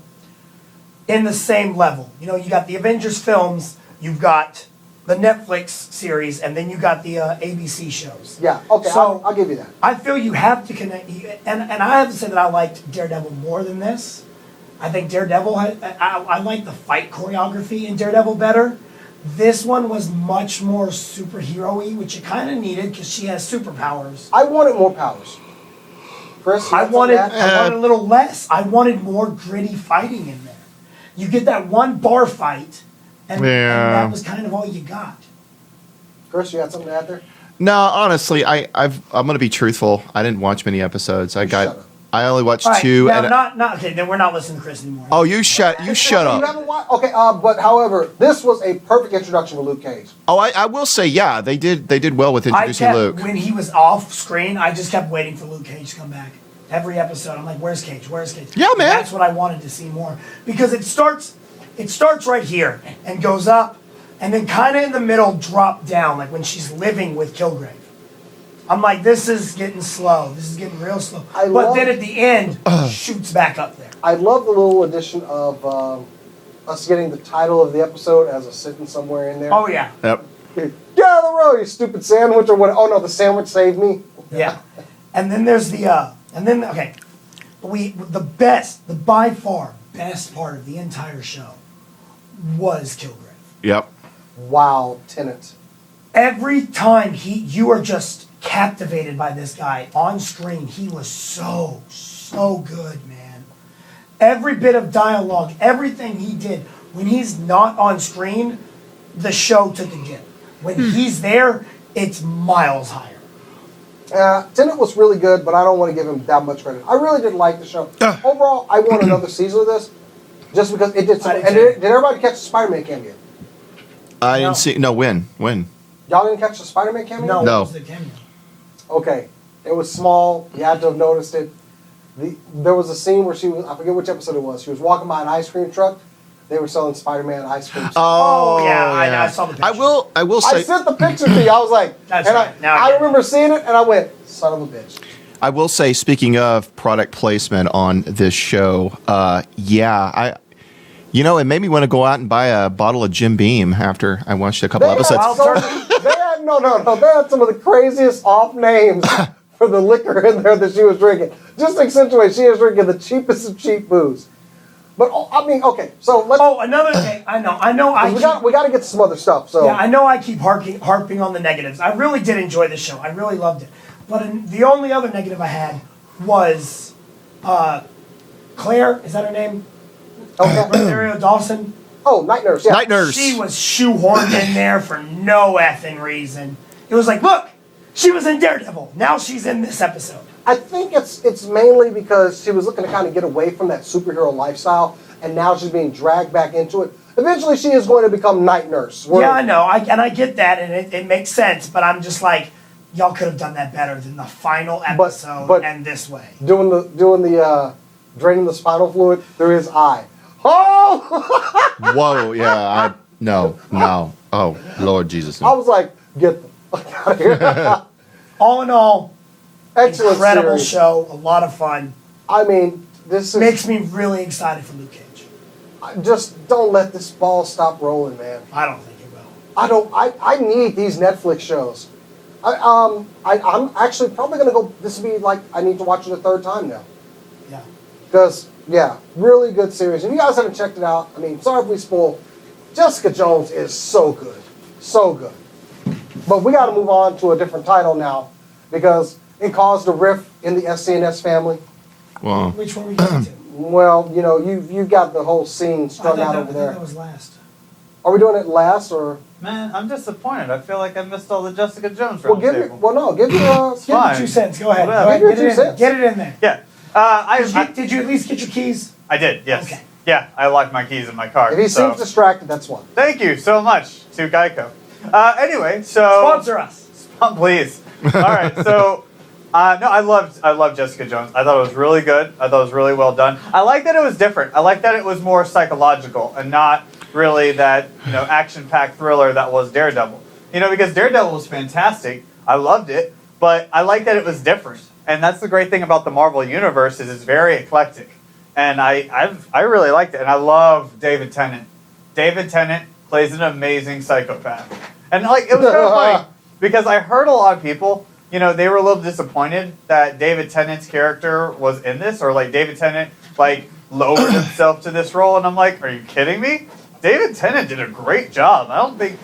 in the same level. You got the Avengers films, you've got the Netflix series, and then you got the ABC shows. Yeah, okay, So I'll give you that. I feel you have to connect, and I have to say that I liked Daredevil more than this. I think Daredevil, I like the fight choreography in Daredevil better. This one was much more superhero-y, which you kind of needed because she has superpowers. I wanted more powers. Chris, I wanted a little less. I wanted more gritty fighting in there. You get that one bar fight, and that was kind of all you got. Chris, you had something to add there? No, honestly, I'm going to be truthful. I didn't watch many episodes. I only watched All right, 2. now, And okay, then we're not listening to Chris anymore. oh, you shut You up. haven't watched? Okay, but however, this was a perfect introduction to Luke Cage. Oh, I will say, yeah, they did well with introducing Luke. When he was off screen, I just kept waiting for Luke Cage to come back. Every episode, I'm like, "Where's Cage? Where's Cage?" Yeah, man. That's what I wanted to see more, because it starts right here and goes up, and then kind of in the middle drop down, like when she's living with Kilgrave. I'm like, this is getting slow. This is getting real slow. But then at the end, shoots back up there. I love the little addition of us getting the title of the episode as a sentence somewhere in there. Oh yeah, Yep. Get out of the road, you stupid sandwich, or what? Oh no, the sandwich saved me. yeah. And then there's the the by far best part of the entire show was Kilgrave. Yep. Wow, Tenet. Every time you are just captivated by this guy on screen. He was so good, man. Every bit of dialogue, everything he did, when he's not on screen, the show took a dip. When he's there, it's miles higher. Tenet was really good, but I don't want to give him that much credit. I really did like the show. Overall, I want another season of this, just because it did so. And did everybody catch the Spider-Man cameo? I didn't see. No, when? Y'all didn't catch the Spider-Man cameo? No. It was the cameo. Okay. It was small. You had to have noticed it. There was a scene where she was, I forget which episode it was, she was walking by an ice cream truck. They were selling Spider-Man ice cream. Oh, yeah. I saw the picture. I will say. I sent the picture to you. I was like, That's and right. Now I I get it. remember seeing it, and I went, son of a bitch. I will say, speaking of product placement on this show, You know, it made me want to go out and buy a bottle of Jim Beam after I watched a couple episodes. They had some of the craziest off names for the liquor in there that she was drinking. Just to accentuate, she is drinking the cheapest of cheap booze. But I mean, okay, so let's. Oh, another thing. I know. We got to get to some other stuff. So yeah, I know. I keep harping on the negatives. I really did enjoy the show. I really loved it. But the only other negative I had was Claire. Is that her name? Okay. Rosario Dawson. Oh, Night Nurse. Yeah. Night Nurse. She was shoehorned in there for no effing reason. It was like, look, she was in Daredevil. Now she's in this episode. I think it's mainly because she was looking to kind of get away from that superhero lifestyle, and now she's being dragged back into it. Eventually, she is going to become Night Nurse. Yeah, I know. I get that, and it makes sense. But I'm just like, y'all could have done that better than the final episode but and this way. Doing the draining the spinal fluid through his eye. Oh! Whoa, yeah, no. Oh, Lord Jesus. I was like, get the fuck out of here. All in all, Excellent incredible series. show, a lot of fun. I mean, this is Makes me really excited for Luke Cage. just don't let this ball stop rolling, man. I don't think it will. I need these Netflix shows. I'm actually probably gonna go. This will be like I need to watch it a third time now. Yeah. Because, yeah, really good series. If you guys haven't checked it out, I mean, sorry if we spoil. Jessica Jones is so good. So good. But we got to move on to a different title now because it caused a rift in the SCNS family. Well, Which one are we getting to? Well, you know, you've got the whole scene strung out over I there. thought that was last. Are we doing it last or? Man, I'm disappointed. I feel like I missed all the Jessica Jones Well, give me. roundtable. Well, no, give me. Give fine. me 2 cents. Go ahead. Whatever. Go ahead. Give me Get it 2 in there. cents. Get it in there. Yeah. Did you at least get your keys? I did, yes. Okay. Yeah, I locked my keys in my car. If he so. seems distracted, that's one. Thank you so much to Geico. Anyway, so Sponsor us. please. All right, so no, I loved Jessica Jones. I thought it was really good. I thought it was really well done. I like that it was different. I like that it was more psychological and not really that action-packed thriller that was Daredevil. Because Daredevil was fantastic. I loved it, but I like that it was different. And that's the great thing about the Marvel Universe is it's very eclectic. And I really liked it. And I love David Tennant. David Tennant plays an amazing psychopath. And it was kind of funny because I heard a lot of people, they were a little disappointed that David Tennant's character was in this, or David Tennant lowered himself to this role. And I'm like, are you kidding me? David Tennant did a great job. I don't think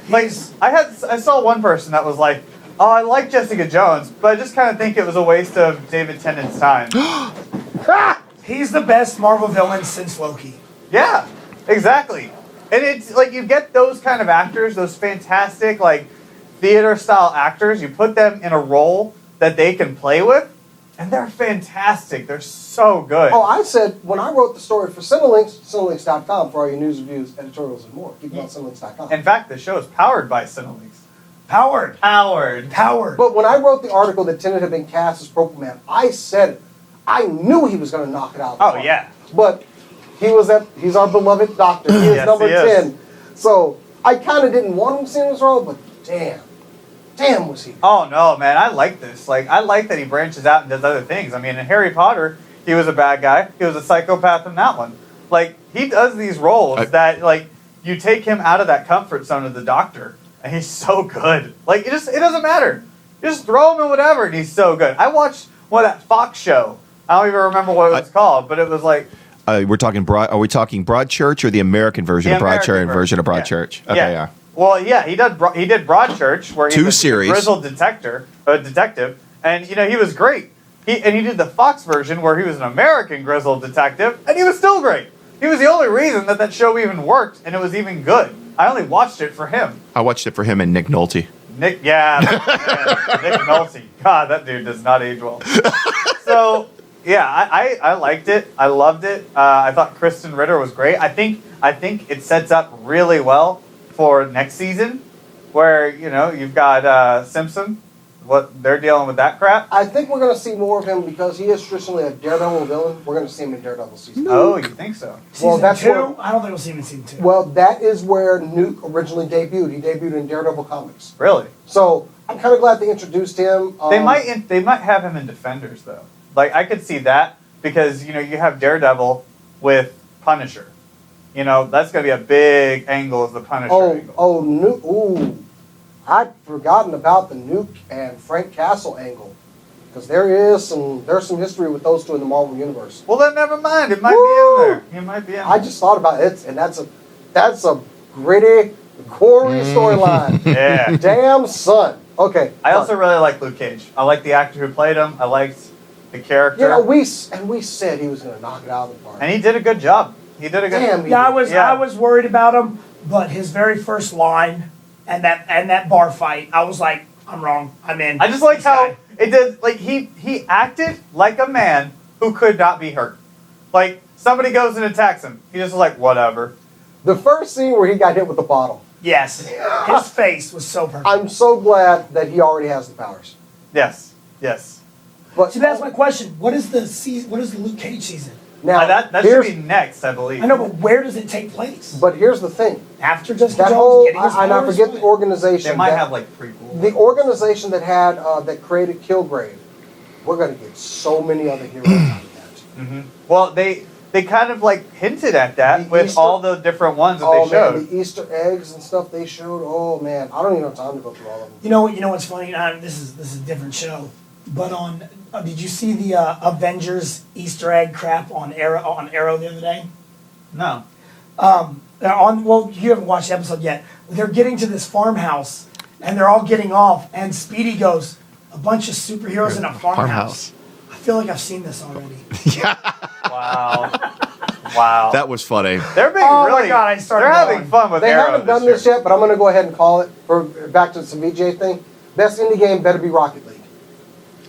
I saw one person that was like, oh, I like Jessica Jones, but I just kind of think it was a waste of David Tennant's time. He's the best Marvel villain since Loki. Yeah, exactly. And it's you get those kind of actors, those fantastic theater style actors, you put them in a role that they can play with, and they're fantastic. They're so good. Oh, I said when I wrote the story for Cinelinx, Cinelinx.com for all your news, reviews, editorials, and more. Keep it on Cinelinx.com. In fact, the show is powered by Cinelinx. Powered. Powered. But when I wrote the article that Tennant had been cast as Purple Man, I said it. I knew he was going to knock it out. Oh, yeah. But he's our beloved doctor. He is Yes, number he is. 10. So I kind of didn't want him to see this role, but damn was he. Oh, no, man. I like this. I like that he branches out and does other things. I mean, in Harry Potter, he was a bad guy. He was a psychopath in that one. He does these roles that, you take him out of that comfort zone of the doctor, and he's so good. It doesn't matter. You just throw him in whatever, and he's so good. I watched that Fox show. I don't even remember what it was called, but it was we're talking Are we talking Broadchurch or the American version of Broadchurch version of Broadchurch? Yeah. Okay, yeah. Well, yeah, he did Broadchurch, where he was series. a grizzled detective, and he was great. He did the Fox version where he was an American grizzled detective, and he was still great. He was the only reason that show even worked, and it was even good. I only watched it for him. I watched it for him and Nick Nolte. Nick Nolte. God, that dude does not age well. So, yeah, I liked it. I loved it. I thought Kristen Ritter was great. I think it sets up really well for next season, where you've got Simpson. What they're dealing with that crap. I think we're going to see more of him because he is traditionally a Daredevil villain. We're going to see him in Daredevil season. Oh, you think so? Season that's 2? where- I don't think we'll see him in season 2. Well, that is where Nuke originally debuted. He debuted in Daredevil comics. Really? So I'm kind of glad they introduced him. They might have him in Defenders though. I could see that because you have Daredevil with Punisher, You know, that's going to be a big angle as the Punisher angle. I'd forgotten about the Nuke and Frank Castle angle. Because there's some history with those two in the Marvel Universe. Well, then never mind. It might be in there. It might be in there. I just thought about it, and that's a gritty, gory storyline. Yeah. Damn, son. Okay. I also really like Luke Cage. I like the actor who played him. I liked the character. You know, we said he was going to knock it out of the park. And he did a good job. He did a good Damn, job. Yeah, I was worried about him, but his very first line and that bar fight, I was like, I'm wrong. I'm in. I just like This how guy. it did. Like he acted like a man who could not be hurt. Like somebody goes and attacks him, he just was like, whatever. The first scene where he got hit with the bottle. Yes, his face was so perfect. I'm so glad that he already has the powers. Yes, yes. But See, that's my question. What is the season? What is the Luke Cage season? now That should be next, I believe. I know, but where does it take place? But here's the thing. After Jessica That Jones whole getting his and I powers? forget the organization. They might that- have like prequel. the organization that had that created Kilgrave. We're gonna get so many other heroes out of that. Hmm. Well, they kind of like hinted at that The with Easter- all the different ones that Oh they showed. man, the Easter eggs and stuff they showed. Oh man, I don't even have time to go through all of them. You know what's funny? This is a different show, but on did you see the Avengers Easter egg crap on Arrow the other day? No. Well, you haven't watched the episode yet. They're getting to this farmhouse, and they're all getting off, and Speedy goes, "A bunch of superheroes in a farmhouse." I feel like I've seen this already. Wow. Wow. That was funny. They're being Oh my really. God, I started they're having going. fun with They Arrow haven't done year. this yet, but I'm gonna go ahead and call it. For back to some VJ thing. Best indie game better be Rocket League.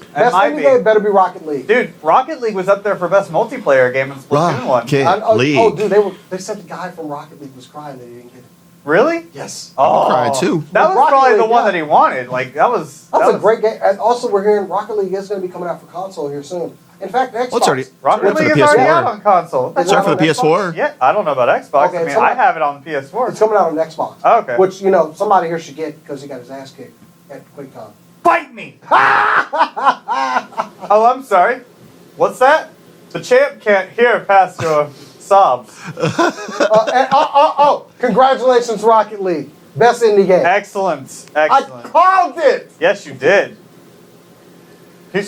It Best might indie be. game better be Rocket League. Dude, Rocket League was up there for best multiplayer game in Splatoon 1. Rocket League. Oh, dude, they said the guy from Rocket League was crying that he didn't get it. Really? Yes. Oh, cried too. That was Rocket probably the League, one yeah. that he wanted. Like that was. That's a great game. And also, we're hearing Rocket League is going to be coming out for console here soon. In fact, Xbox. Well, it's already- Rocket What's League for is the already PS4? out on console. Is it Sorry out for on the Xbox? PS4. Yeah, I don't know about Xbox. Okay, I mean, so- I have it on PS4. It's coming out on Xbox. Oh, okay. Which, somebody here should get because he got his ass kicked at QuakeCon. Bite me! Oh, I'm sorry. What's that? The champ can't hear past your sobs. Congratulations, Rocket League. Best indie game. Excellent. I Excellent. called it. Yes, you did.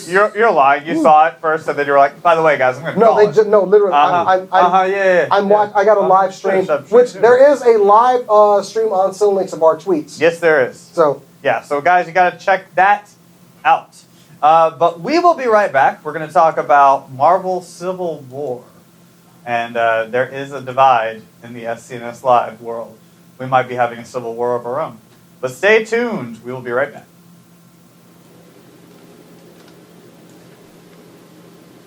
You're lying. You saw it first, and then you're like, by the way, guys, I'm going to No, call they it. just literally. Yeah. I got a live stream, which there is a live stream on Links of our tweets. Yes, there is. So Yeah, so guys, you got to check that out. But we will be right back. We're going to talk about Marvel Civil War. And there is a divide in the SCNS Live world. We might be having a civil war of our own. But stay tuned. We will be right back.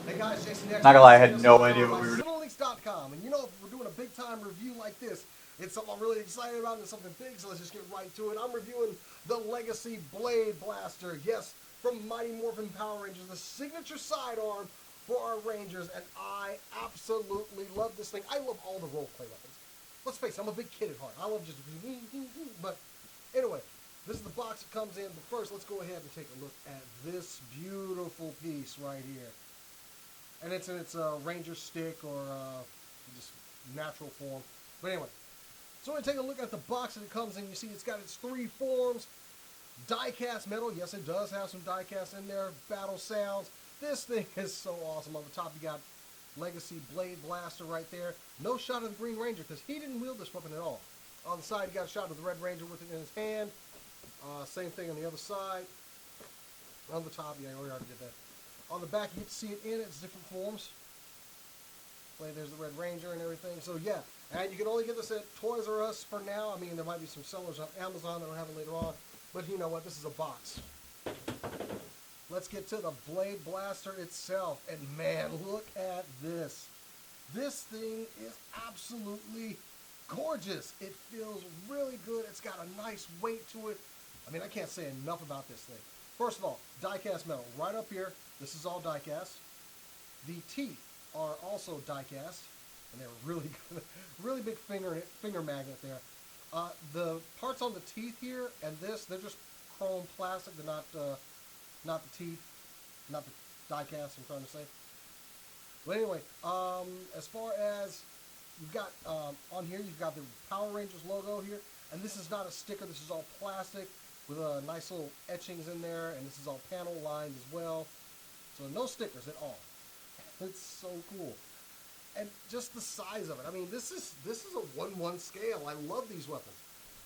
Hey guys, Jason Not gonna lie, I had no idea what we were doing. CivilLinks.com, and if we're doing a big time review like this, it's something I'm really excited about and it's something big, so let's just get right to it. I'm reviewing the Legacy Blade Blaster. Yes, from Mighty Morphin Power Rangers, the signature sidearm for our Rangers, and I absolutely love this thing. I love all the roleplay weapons. Let's face it, I'm a big kid at heart. I love just but anyway, this is the box it comes in, but first let's go ahead and take a look at this beautiful piece right here. And it's in its Ranger stick or just natural form. But anyway, so we're going to take a look at the box that it comes in. You see it's got its three forms. Die-cast metal. Yes, it does have some die-cast in there. Battle sounds. This thing is so awesome. On the top, you got Legacy Blade Blaster right there. No shot of the Green Ranger because he didn't wield this weapon at all. On the side, you got a shot of the Red Ranger with it in his hand. Same thing on the other side. On the top, yeah, we already did that. On the back, you get to see it in its different forms. There's the Red Ranger and everything. So, yeah. And you can only get this at Toys R Us for now. I mean, there might be some sellers on Amazon that'll have it later on. But you know what? This is a box. Let's get to the Blade Blaster itself. And, man, look at this. This thing is absolutely gorgeous. It feels really good. It's got a nice weight to it. I mean, I can't say enough about this thing. First of all, die-cast metal. Right up here, this is all die-cast. The teeth are also die-cast, and they're really good. Really big finger magnet there. The parts on the teeth here and this, they're just chrome plastic. They're not the teeth, not the die-cast I'm trying to say. But anyway, as far as you've got on here, you've got the Power Rangers logo here, and this is not a sticker. This is all plastic with nice little etchings in there, and this is all panel lined as well. So no stickers at all. It's so cool. And just the size of it. I mean, this is a 1-1 scale. I love these weapons.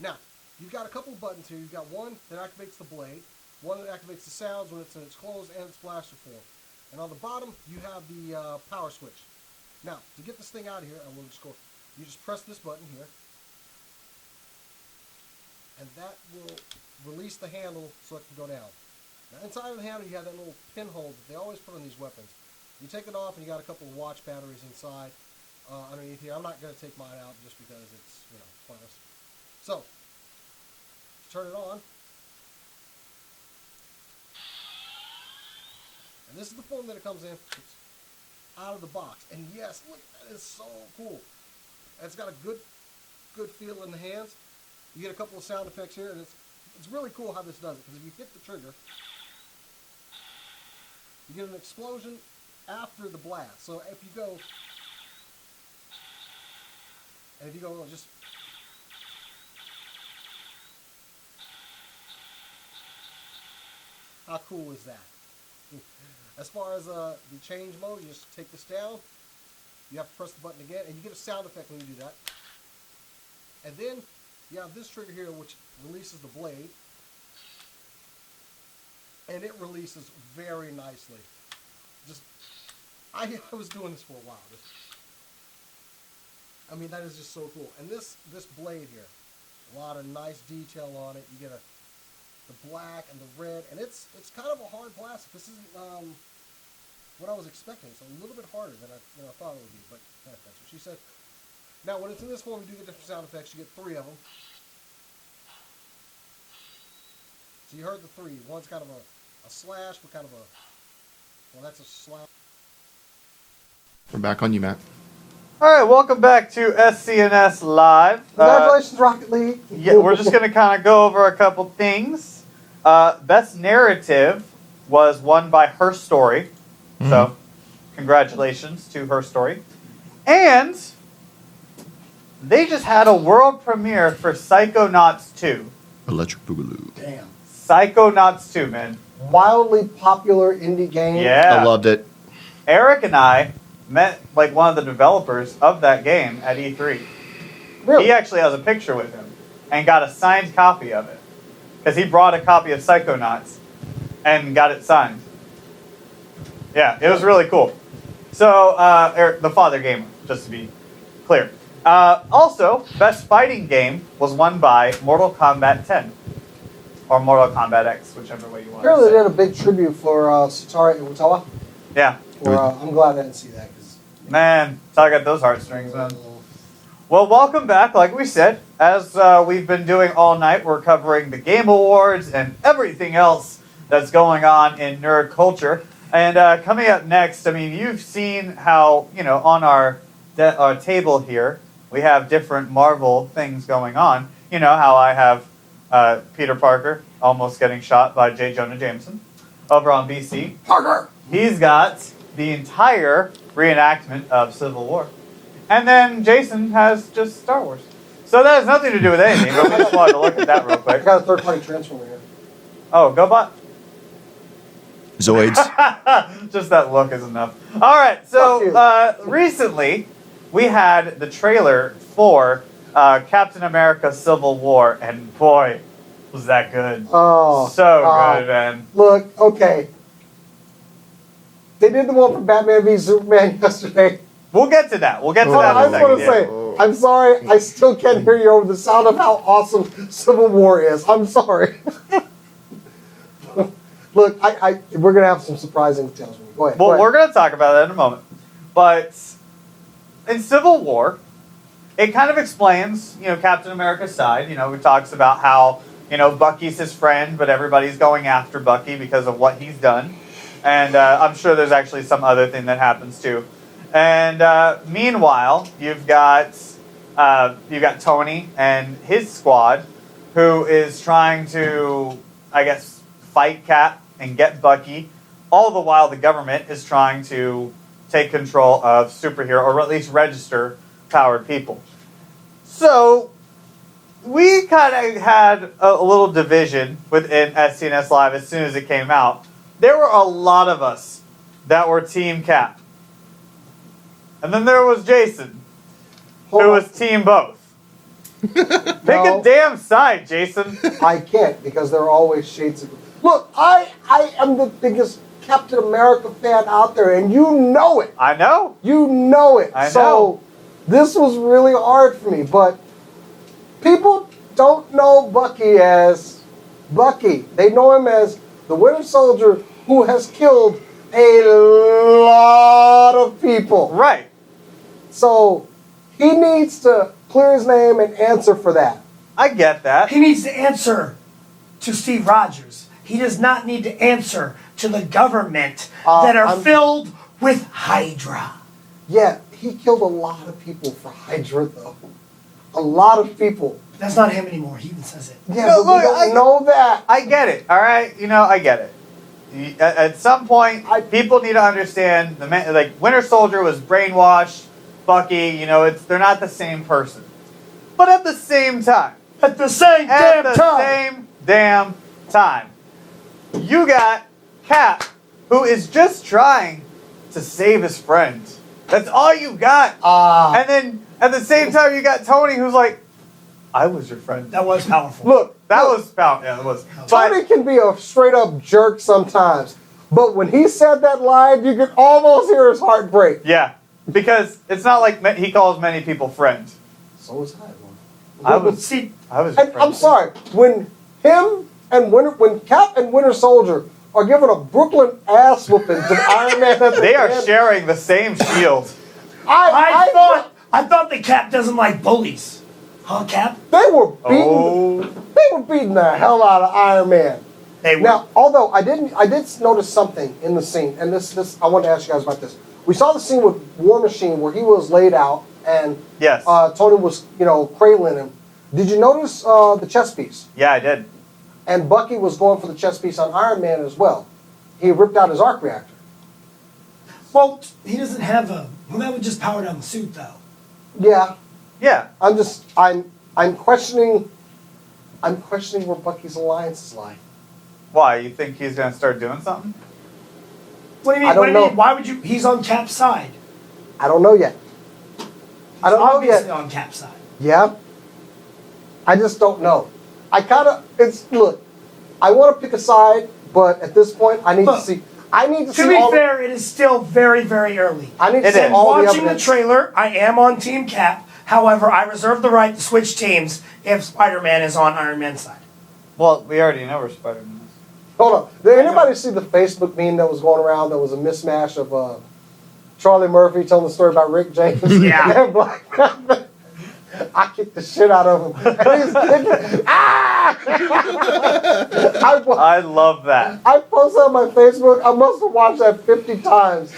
Now, you've got a couple of buttons here. You've got one that activates the blade, one that activates the sounds when it's in its closed and its blaster form. And on the bottom, you have the power switch. Now, to get this thing out of here, I will just go. You just press this button here, and that will release the handle so it can go down. Now, inside of the handle, you have that little pinhole that they always put on these weapons. You take it off, and you got a couple of watch batteries inside underneath here. I'm not going to take mine out just because it's pointless. So, turn it on. And this is the form that it comes in. It's out of the box. And yes, look, that is so cool. And it's got a good feel in the hands. You get a couple of sound effects here, and it's really cool how this does it. Because if you hit the trigger, you get an explosion after the blast. So if you go, and if you go just, how cool is that? As far as the change mode, you just take this down. You have to press the button again, and you get a sound effect when you do that. And then you have this trigger here, which releases the blade, and it releases very nicely. Just, I was doing this for a while. I mean, that is just so cool. And this blade here, a lot of nice detail on it. You get the black and the red, and it's kind of a hard plastic. This isn't what I was expecting. It's a little bit harder than I thought it would be, but that's what she said. Now, when it's in this form, you do get different sound effects. You get 3 of them. So you heard the 3. One's kind of a slash, but kind of well, that's a slash. We're back on you, Matt. All right, welcome back to SCNS Live. Congratulations, Rocket League. Yeah, we're just going to kind of go over a couple things. Best Narrative was won by Her Story. So, congratulations to Her Story. And they just had a world premiere for Psychonauts 2. Electric Boogaloo. Damn. Psychonauts 2, man. Wildly popular indie game. Yeah. I loved it. Eric and I met like one of the developers of that game at E3. Really? He actually has a picture with him and got a signed copy of it. Because he brought a copy of Psychonauts and got it signed. Yeah, it was really cool. So, Eric, the father gamer, just to be clear. Also, Best Fighting Game was won by Mortal Kombat 10. Or Mortal Kombat X, whichever way you want Apparently to they say. did a big tribute for Satoru Iwatawa. Yeah. I'm glad I didn't see that. Man, tug at those heartstrings, man. Well, welcome back. Like we said, as we've been doing all night, we're covering the Game Awards and everything else that's going on in nerd culture. And coming up next, I mean, you've seen how, on our table here, we have different Marvel things going on. You know how I have Peter Parker almost getting shot by J. Jonah Jameson over on BC. Parker! He's got the entire reenactment of Civil War. And then Jason has just Star Wars. So that has nothing to do with anything, but we just wanted to look at that real I quick. got a third-party transformer here. Oh, GoBot? Zoids. Just that look is enough. All right, so recently we had the trailer for Captain America Civil War, and boy, was that good. Oh. So good, man. Look, okay. They did the one for Batman v Superman yesterday. We'll get to that. We'll get to that I in a just want to second. say, I'm sorry, I still can't hear you over the sound of how awesome Civil War is. I'm sorry. Look, we're going to have some surprising details. Go ahead. Well, we're going to talk about that in a moment. But in Civil War, it kind of explains, Captain America's side. It talks about how, Bucky's his friend, but everybody's going after Bucky because of what he's done. And I'm sure there's actually some other thing that happens too. And meanwhile, you've got Tony and his squad, who is trying to, I guess, fight Cap and get Bucky. All the while, the government is trying to take control of superhero, or at least register powered people. So we kind of had a little division within SCNS Live as soon as it came out. There were a lot of us that were Team Cap. And then there was Jason, who was Team Both. Pick a damn side, Jason. I can't because there are always shades of. Look, I am the biggest Captain America fan out there, and you know it. I know. You know it. I know. So this was really hard for me, but people don't know Bucky as Bucky. They know him as the Winter Soldier who has killed a lot of people. Right. So he needs to clear his name and answer for that. I get that. He needs to answer to Steve Rogers. He does not need to answer to the government that are filled with Hydra. Yeah, he killed a lot of people for Hydra, though. A lot of people. That's not him anymore. He even says it. Yeah, No, but we look, don't know that. I get it. All right, I get it. At some point, people need to understand like Winter Soldier was brainwashed. Bucky, they're not the same person. But at the same time, At the same damn time, you got Cap, who is just trying to save his friend. That's all you got. And then at the same time, you got Tony, who's like, I was your friend. That was powerful. Look, That was powerful. Yeah, it was. Tony can be a straight up jerk sometimes. But when he said that line, you could almost hear his heart break. Yeah, because it's not like he calls many people friend. So was I. I was See, your friend. I'm sorry. When Cap and Winter Soldier are giving a Brooklyn ass whooping to Iron Man at the They are end, sharing the same shield. I thought the Cap doesn't like bullies. Huh, Cap? they were beating the hell out of Iron Man. They were. Now, although I did notice something in the scene, and this I wanted to ask you guys about this. We saw the scene with War Machine where he was laid out and Yes. Tony was cradling him. Did you notice the chest piece? Yeah, I did. And Bucky was going for the chest piece on Iron Man as well. He ripped out his arc reactor. Well, he doesn't have a. Well, that would just power down the suit, though. Yeah, Yeah. I'm questioning where Bucky's alliances lie. Why? You think he's gonna start doing something? What do you mean? I don't What do you know. mean? Why would you? He's on Cap's side. I don't know yet. I don't know Obviously yet. on Cap's side. Yeah. I just don't know. I want to pick a side, but at this point, I need to Look, see. I need to see To be all. fair, it is still very, very early. I need to It see is. all the Watching the evidence. trailer, I am on Team Cap. However, I reserve the right to switch teams if Spider-Man is on Iron Man's side. Well, we already know where Spider-Man is. Hold on. Did anybody see the Facebook meme that was going around? That was a mismatch of Charlie Murphy telling the story about Rick James. Yeah. And Black Panther. I kicked the shit out of him. And he's kicking. Ah! I love that. I posted on my Facebook. I must have watched that 50 times,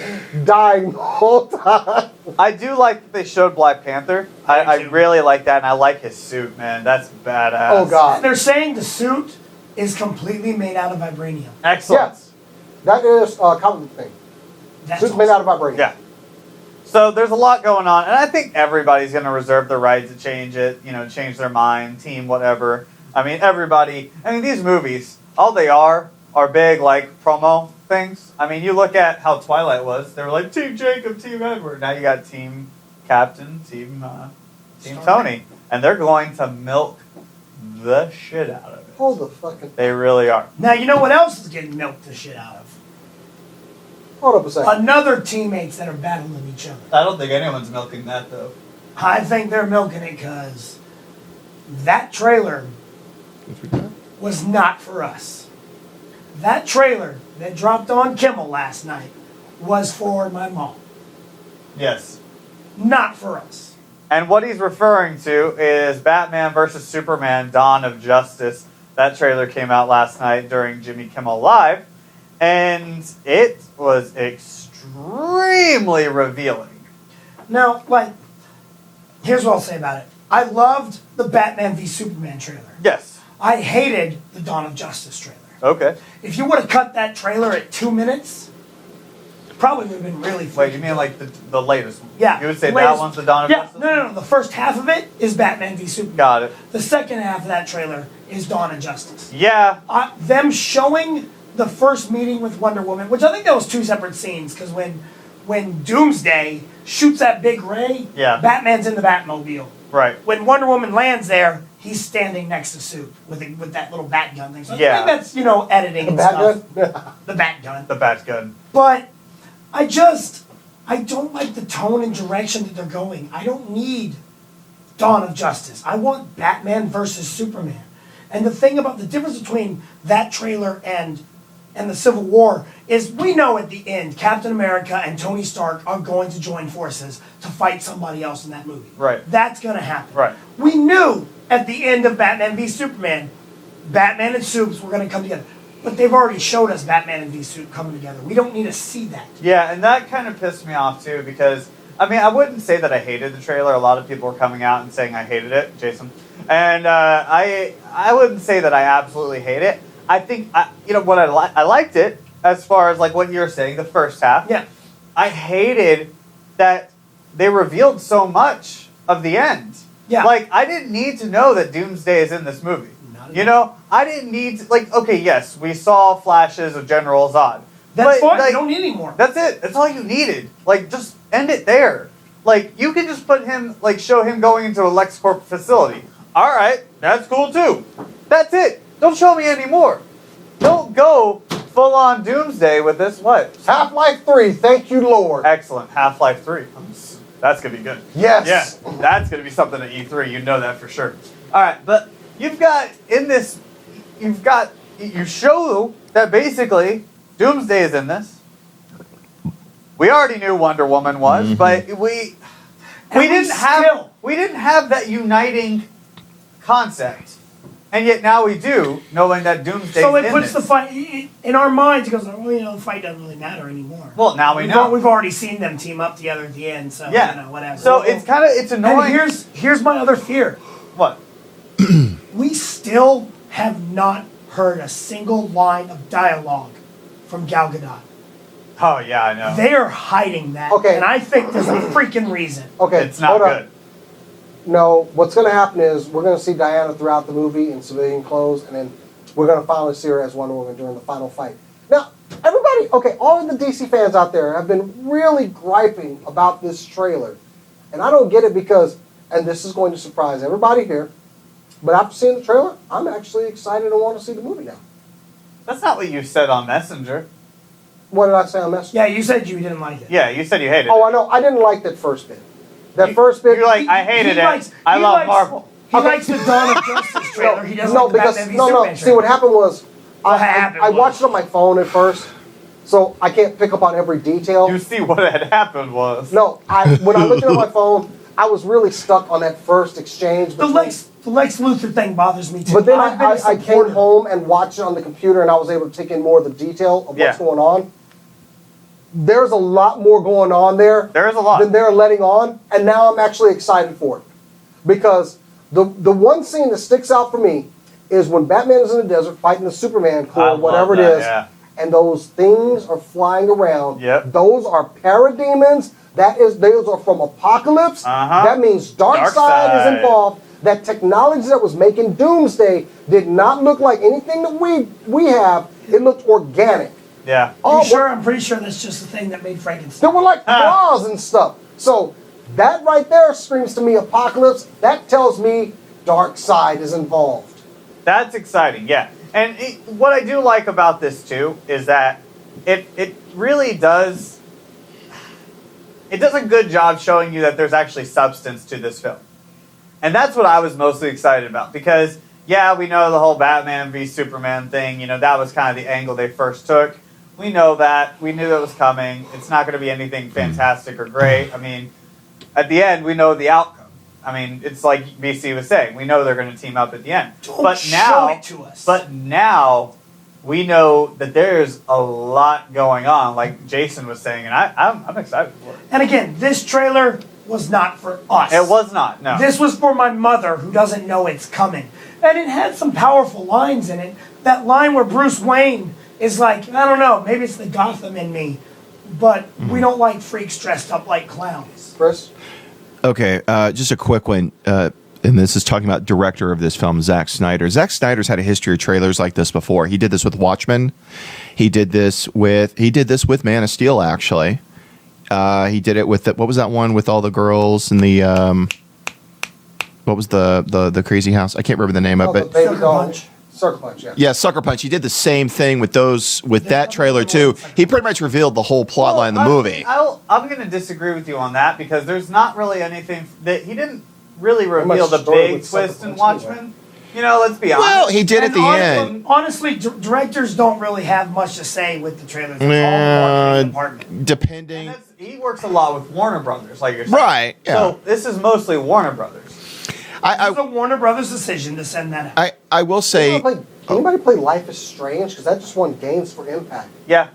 dying the whole time. I do like that they showed Black Panther. I really like that, and I like his suit, man. That's badass. Oh God. They're saying the suit is completely made out of vibranium. Excellent. Yes. That is a comic thing. That's Suits made out of vibranium. Yeah. So there's a lot going on, and I think everybody's going to reserve the right to change it, change their mind, team, whatever. I mean, everybody. I mean, these movies, all they are big, like, promo things. I mean, you look at how Twilight was. They were like, Team Jacob, Team Edward. Now you got Team Captain, Team Tony. And they're going to milk the shit out of it. Hold the fucking. They really are. Now, you know what else is getting milked the shit out of? Hold up a second. Another teammates that are battling each other. I don't think anyone's milking that, though. I think they're milking it because that trailer was not for us. That trailer that dropped on Kimmel last night was for my mom. Yes. Not for us. And what he's referring to is Batman vs. Superman: Dawn of Justice. That trailer came out last night during Jimmy Kimmel Live, and it was extremely revealing. Now, here's what I'll say about it. I loved the Batman v Superman trailer. Yes. I hated the Dawn of Justice trailer. Okay. If you would have cut that trailer at 2 minutes, probably would have been really. Wait, you mean like the latest one? Yeah. You would say the that latest- one's the Dawn of Yeah, Justice? no. The first half of it is Batman v Superman. Got it. The second half of that trailer is Dawn of Justice. Yeah. Them showing the first meeting with Wonder Woman, which I think that was two separate scenes, because when Doomsday shoots that big ray, Yeah. Batman's in the Batmobile. Right. When Wonder Woman lands there, he's standing next to Soup with that little bat gun thing. So I Yeah. think that's, editing and Bat stuff. gun? The bat gun. The Batgun. But I don't like the tone and direction that they're going. I don't need Dawn of Justice. I want Batman versus Superman. And the thing about the difference between that trailer and the Civil War is we know at the end Captain America and Tony Stark are going to join forces to fight somebody else in that movie. Right. That's going to happen. Right. We knew at the end of Batman v Superman, Batman and Supes were going to come together. But they've already showed us Batman and V-Suit coming together. We don't need to see that. Yeah, and that kind of pissed me off too because I wouldn't say that I hated the trailer. A lot of people were coming out and saying I hated it, Jason, and I wouldn't say that I absolutely hate it. I think what I liked it as far as like what you were saying the first half. Yeah. I hated that they revealed so much of the end. Yeah. Like I didn't need to know that Doomsday is in this movie. I didn't need to, okay, yes, we saw flashes of General Zod. That's but, fine. You don't need any more. That's it. That's all you needed. Like, just end it there. Like, you can just put him, show him going into a LexCorp facility. All right, that's cool too. That's it. Don't show me any more. Don't go full on Doomsday with this. What? Half-Life 3, thank you, Lord. Excellent. Half-Life 3. That's gonna be good. Yes. Yeah, that's gonna be something at E3. You know that for sure. All right, but. You've got you show that basically Doomsday is in this. We already knew Wonder Woman was, but we didn't have that uniting concept, and yet now we do, knowing that Doomsday. So it puts this. the fight in our minds. It goes, the fight doesn't really matter anymore. Well, now we know. We've already seen them team up together at the end. So whatever. So it's annoying. And here's my other fear. What? We still have not heard a single line of dialogue from Gal Gadot. Oh yeah, I know. They are hiding that, Okay. and I think there's a freaking reason. Okay, It's not hold on. good. No, what's going to happen is we're going to see Diana throughout the movie in civilian clothes, and then we're going to finally see her as Wonder Woman during the final fight. Now, everybody, all of the DC fans out there have been really griping about this trailer. And I don't get it because, and this is going to surprise everybody here, but after seeing the trailer, I'm actually excited and want to see the movie now. That's not what you said on Messenger. What did I say on Messenger? Yeah, you said you didn't like it. Yeah, you said you hated Oh, it. I know. I didn't like that first bit. That first bit. You're like, I hated it. I love Marvel. He likes the Dawn of Justice trailer. He doesn't like the Batman v no. Superman See, trailer. what happened was, happened I was- watched it on my phone at first, so I can't pick up on every detail. You see what had happened was. No, when I looked at it on my phone, I was really stuck on that first exchange. The Lex Luthor thing bothers me too. But then I've been a I came supporter. home and watched it on the computer, and I was able to take in more of the detail of what's Yeah. going on. There's a lot more going on there. There is a lot. Than they're letting on, and now I'm actually excited for it. Because the one scene that sticks out for me is when Batman is in the desert fighting the Superman I Corps, love whatever it that, is, yeah. and those things are flying around. Yep. Those are parademons. Those are from Apocalypse. Uh-huh. That means Darkseid Darkseid. is involved. That technology that was making Doomsday did not look like anything that we have. It looked organic. Yeah. Oh, You sure? I'm pretty sure that's just the thing that made Frankenstein. There were like claws and stuff. So that right there screams to me Apocalypse. That tells me Darkseid is involved. That's exciting, yeah. And what I do like about this too is that it really does. It does a good job showing you that there's actually substance to this film. And that's what I was mostly excited about because, yeah, we know the whole Batman v Superman thing. That was kind of the angle they first took. We know that. We knew that was coming. It's not going to be anything fantastic or great. I mean, at the end, we know the outcome. I mean, it's like BC was saying. We know they're going to team up at the end. Don't show it to us. But now we know that there's a lot going on, like Jason was saying, and I'm excited for it. And again, this trailer was not for us. It was not, no. This was for my mother who doesn't know it's coming. And it had some powerful lines in it. That line where Bruce Wayne is like, I don't know, maybe it's the Gotham in me. but we don't like freaks dressed up like clowns. Chris? Okay, just a quick one. And this is talking about director of this film, Zack Snyder. Zack Snyder's had a history of trailers like this before. He did this with Watchmen. He did this with Man of Steel, actually. He did it with what was that one with all the girls and the what was the crazy house? I can't remember the name of it. Baby Sucker doll. Punch. Sucker Punch, yeah. Yeah, Sucker Punch. He did the same thing with that trailer too. He pretty much revealed the whole plot line of the movie. I'm going to disagree with you on that because there's not really anything that he didn't really much reveal the story big with Sucker twist in Punch Watchmen. You know, let's be honest. Well, he did at And the honestly, end. honestly, directors don't really have much to say with the trailers. It's all the marketing department. And Depending. he works a lot with Warner Brothers, like you're saying. Right, yeah. So this is mostly Warner Brothers. It's a Warner Brothers decision to send that out. I will say. Anybody play Life is Strange? Because that just won games for Impact. Yeah.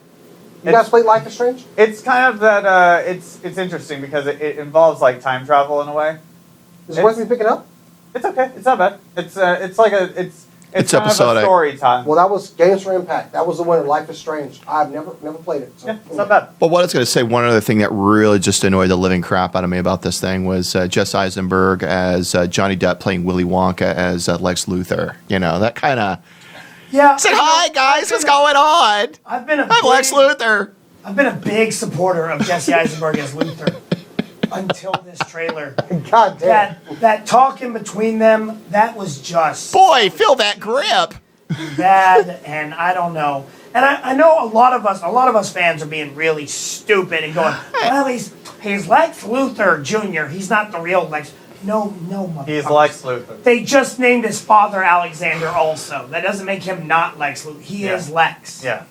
You guys play Life is Strange? It's kind of that. It's interesting because it involves like time travel in a way. Is it worth me picking up? It's okay. It's not bad. It's like it's It's kind episodic. of a story time. Well, that was games for Impact. That was the winner. Life is Strange. I've never played it. So. Yeah, it's not bad. But what I was going to say, one other thing that really just annoyed the living crap out of me about this thing was Jesse Eisenberg as Johnny Depp playing Willy Wonka as Lex Luthor. You know, that kind of Yeah. said, "Hi guys, what's going on? I've been a I'm Lex Luthor." I've been a big supporter of Jesse Eisenberg as Luthor until this trailer. God damn. That talk in between them, that was just Boy, feel that grip. bad, and I don't know. And I know a lot of us fans are being really stupid and going, well, he's Lex Luthor Jr. He's not the real Lex. No, motherfucker. He's Lex Luthor. They just named his father Alexander also. That doesn't make him not Lex Luthor. He is Lex. Yeah.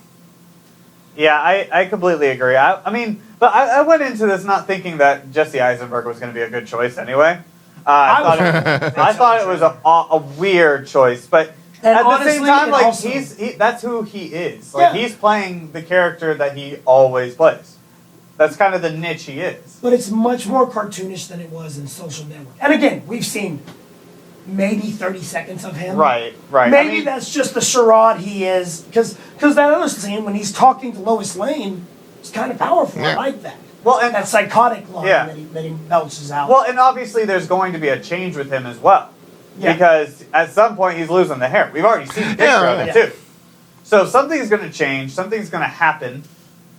Yeah, I completely agree. I mean, but I went into this not thinking that Jesse Eisenberg was going to be a good choice anyway. I thought it was a weird choice, but And at honestly, the same time, it like also- that's who he is. Like Yeah. he's playing the character that he always plays. That's kind of the niche he is. But it's much more cartoonish than it was in Social Network. And again, we've seen maybe 30 seconds of him. Right. Maybe I mean, that's just the charade he is. Because that other scene when he's talking to Lois Lane is kind of powerful. I Yeah. like that. well, and That psychotic line Yeah. that he belches out. well, and obviously there's going to be a change with him as well. Yeah. Because at some point he's losing the hair. We've already seen a picture of it Yeah. too. So something's going to change. Something's going to happen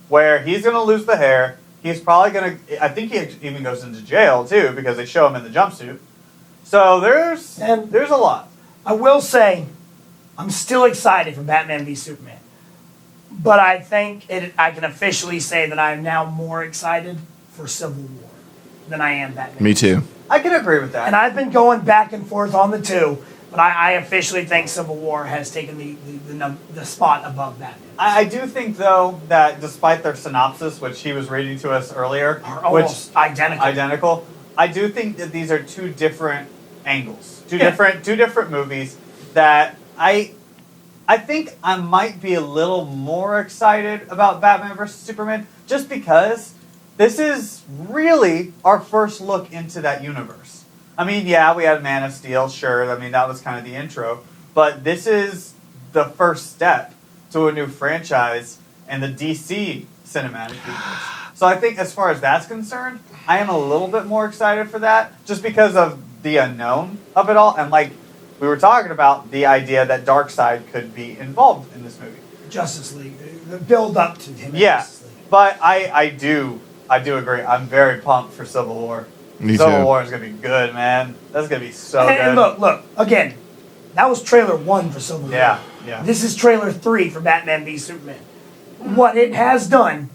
where he's going to lose the hair. He's probably going to. I think he even goes into jail too because they show him in the jumpsuit. So there's a lot. I will say, I'm still excited for Batman v Superman. But I think I can officially say that I am now more excited for Civil War than I am Batman. Me too. I can agree with that. And I've been going back and forth on the two, but I officially think Civil War has taken the spot above Batman. I do think though that despite their synopsis, which he was reading to us earlier, Are almost identical. I do think that these are two different angles, two Yeah. different movies that I think I might be a little more excited about Batman vs Superman just because this is really our first look into that universe. I mean, yeah, we had Man of Steel, sure. I mean, that was kind of the intro, but this is the first step to a new franchise and the DC cinematic universe. So I think as far as that's concerned, I am a little bit more excited for that just because of the unknown of it all. And like we were talking about, the idea that Darkseid could be involved in this movie. Justice League, the build up to him. in Yeah, Justice League. but I do agree. I'm very pumped for Civil War. Me Civil too. War is going to be good, man. That's going to be so And good. look, again, that was trailer 1 for Civil War. Yeah. This is trailer 3 for Batman v Superman. What it has done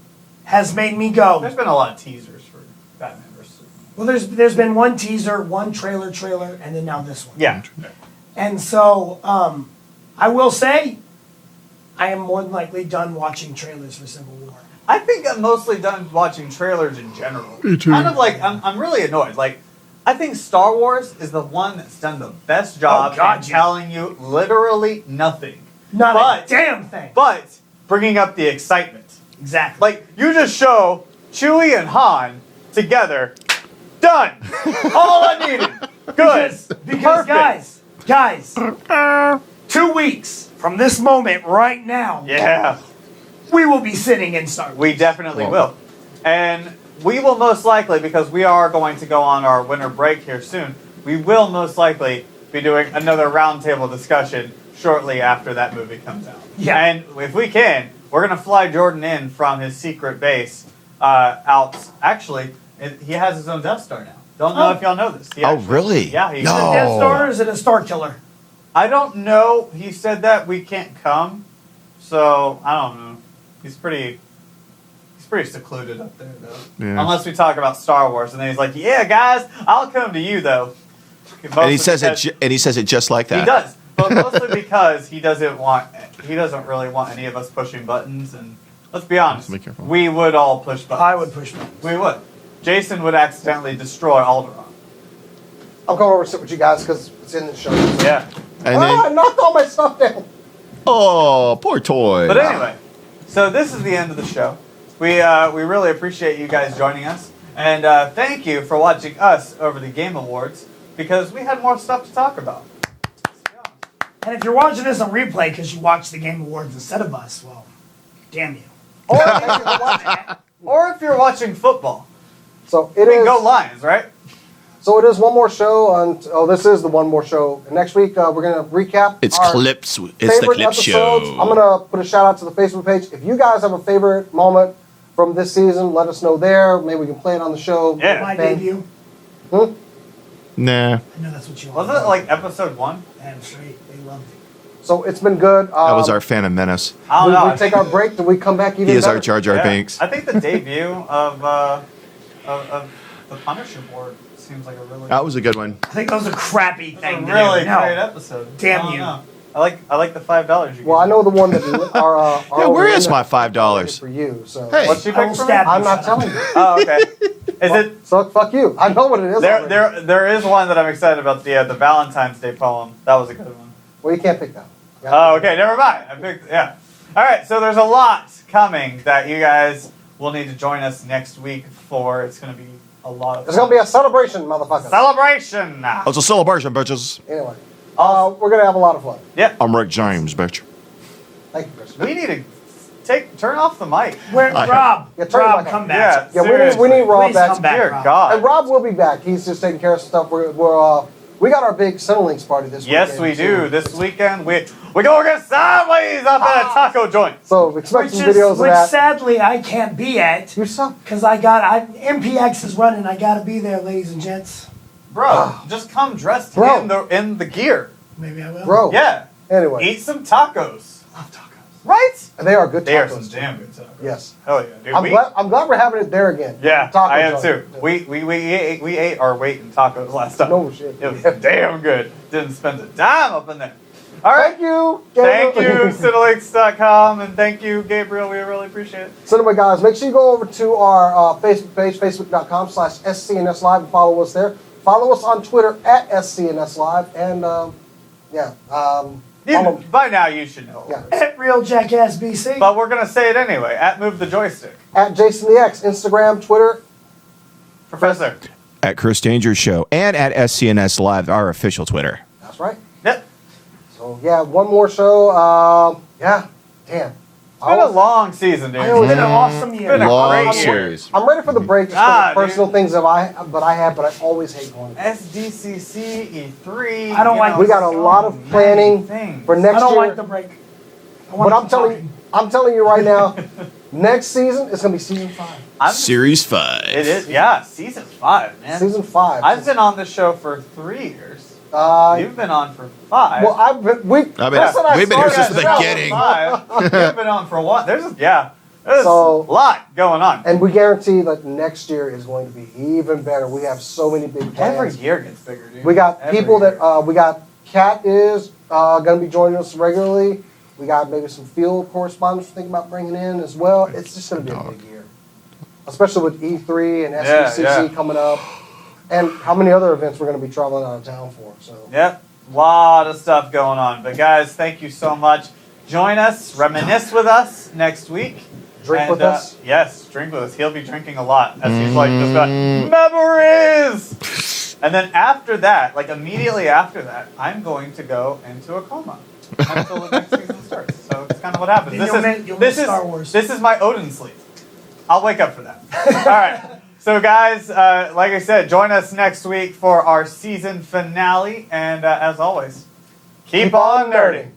has made me go. There's been a lot of teasers for Batman vs. Superman. Well, there's been one teaser, one trailer, and then now this one. Yeah. And so, I will say, I am more than likely done watching trailers for Civil War. I think I'm mostly done watching trailers in general. Me too. Kind of like, I'm really annoyed. Like, I think Star Wars is the one that's done the best job God, at yeah. telling you literally nothing. Not But- a damn thing. But bringing up the excitement. Exactly. Like, you just show Chewie and Han together. Done. All I needed. Good. Because Perfect. guys, 2 weeks from this moment right now, Yeah. we will be sitting in Star Wars. We definitely will. And we will most likely, because we are going to go on our winter break here soon, we will most likely be doing another roundtable discussion shortly after that movie comes out. Yeah. And if we can, we're going to fly Jordan in from his secret base out. Actually, he has his own Death Star now. Don't know if y'all know this. He actually- really? Yeah. Is it a Death Star or is it a Star Killer? I don't know. He said that we can't come, so I don't know. He's pretty secluded up there, though. Yeah. Unless we talk about Star Wars, and then he's like, "Yeah, guys, I'll come to you, though." And he says it just like that. He does, but mostly because he doesn't really want any of us pushing buttons. And let's be honest, Be careful. we would all push buttons. I would push buttons. We would. Jason would accidentally destroy Alderaan. I'll come over and sit with you guys because it's in the show. Yeah. And I then, knocked all my stuff down. oh, poor toy. But anyway, so this is the end of the show. We really appreciate you guys joining us, and thank you for watching us over the Game Awards because we had more stuff to talk about. And if you're watching this on replay because you watched the Game Awards instead of us, well, damn you. Or if you're watching football, So I it mean, is. go Lions, right? So it is one more show. This is the one more show. And next week we're gonna recap. It's our clips. It's the favorite clip episodes. show. I'm gonna put a shout out to the Facebook page. If you guys have a favorite moment from this season, let us know there. Maybe we can play it on the show. Yeah. My Thank- debut. Nah. I know that's what you want. Wasn't it like episode 1? Damn straight. They loved it. So it's been good. That was our Phantom Menace. I don't know. We take our break. Do we come back even He is better? our Jar Jar Yeah. Binks. I think the debut of the Punisher board seems like a really That was a good one. I think that was a crappy a thing. to really do. No. great episode. Damn I don't you. know. I like the $5 you Well, I gave know the one that our Yeah, where is Linda my $5? for you? So Hey. What's she I will pick for me? stab you. I'm not Shut up. telling you. Oh, okay. Is it? So fuck you. I know what it is. already. There is one that I'm excited about. The Valentine's Day poem. That was a good one. Well, you can't pick that. Oh, okay. Never mind. I picked. Yeah. All right. So there's a lot coming that you guys will need to join us next week for. It's going to be a lot of. There's gonna be a celebration, motherfucker. celebration. It's a celebration, bitches. Anyway, we're gonna have a lot of fun. Yeah. I'm Rick James, bitch. Thank you, Chris. We need to turn off the mic. Where, Rob? Yeah, turn Rob, it back come on. back. Yeah, we seriously. need Rob Please back. come back. Dear Rob. God. And Rob will be back. He's just taking care of stuff. We got our big Cinelinks party this weekend. Yes, we do. This weekend we go get sideways up at a taco joint. So expect Which some videos of which that. sadly I can't be at You suck. because MPX is running. I gotta be there, ladies and gents. Bro, just come dressed Bro. in the gear. Maybe I will. Bro. Yeah. Anyway, Eat some tacos. Love tacos. Right? they are good They are tacos. some damn good tacos. Yes. Hell yeah, dude. I'm glad we're having it there again. Yeah, Taco I am joint. too. We ate our weight in tacos last time. No shit. It was damn good. Didn't spend a dime up in there. All right. Thank you. Thank you, Gabriel. Cinelinks.com, and thank you, Gabriel. We really appreciate it. So anyway, guys, make sure you go over to our Facebook page, facebook.com/SCNS Live, and follow us there. Follow us on Twitter at SCNS Live, and By now, you should know. Yeah. At Real Jackass BC. But we're going to say it anyway. At Move the Joystick. at Jason the X, Instagram, Twitter. Professor. At Chris Danger's show and at SCNS Live, our official Twitter. That's right. Yep. So yeah, one more show. Yeah, damn. It's been a long season, dude. I It's been an awesome year. Been a Long great series. I'm ready for the break just Ah, for the personal dude. things that I have, but I always hate going. SDCC, E3. I don't you like- know, We got a so lot of many planning things. for next I don't year. like the break. I want But to keep talking. I'm telling you right now, next season is gonna be season 5. Series 5. It is, yeah, season 5, man. Season 5. I've been on this show for 3 years. You've been on for 5. well, we've been here since the beginning. You've been on for 1. There's a So- lot going on. and we guarantee that next year is going to be even better. We have so many big plans. Every year gets bigger, dude. We got Every people year. that we got. Kat is going to be joining us regularly. We got maybe some field correspondents we're thinking about bringing in as well. It's just going to be a big year, especially with E3 and SCCC yeah. coming up, and how many other events we're going to be traveling out of town for. So Yep, lot of stuff going on. But guys, thank you so much. Join us, reminisce with us next week. Drink with us? Yes, drink with us. He'll be drinking a lot as he's like just got memories. And then after that, like immediately after that, I'm going to go into a coma. until the next season starts. So it's kind of what happens. Then you'll miss Star Wars. This is my Odin sleep. I'll wake up for that. All right. So guys, like I said, join us next week for our season finale. And as always, keep on nerding.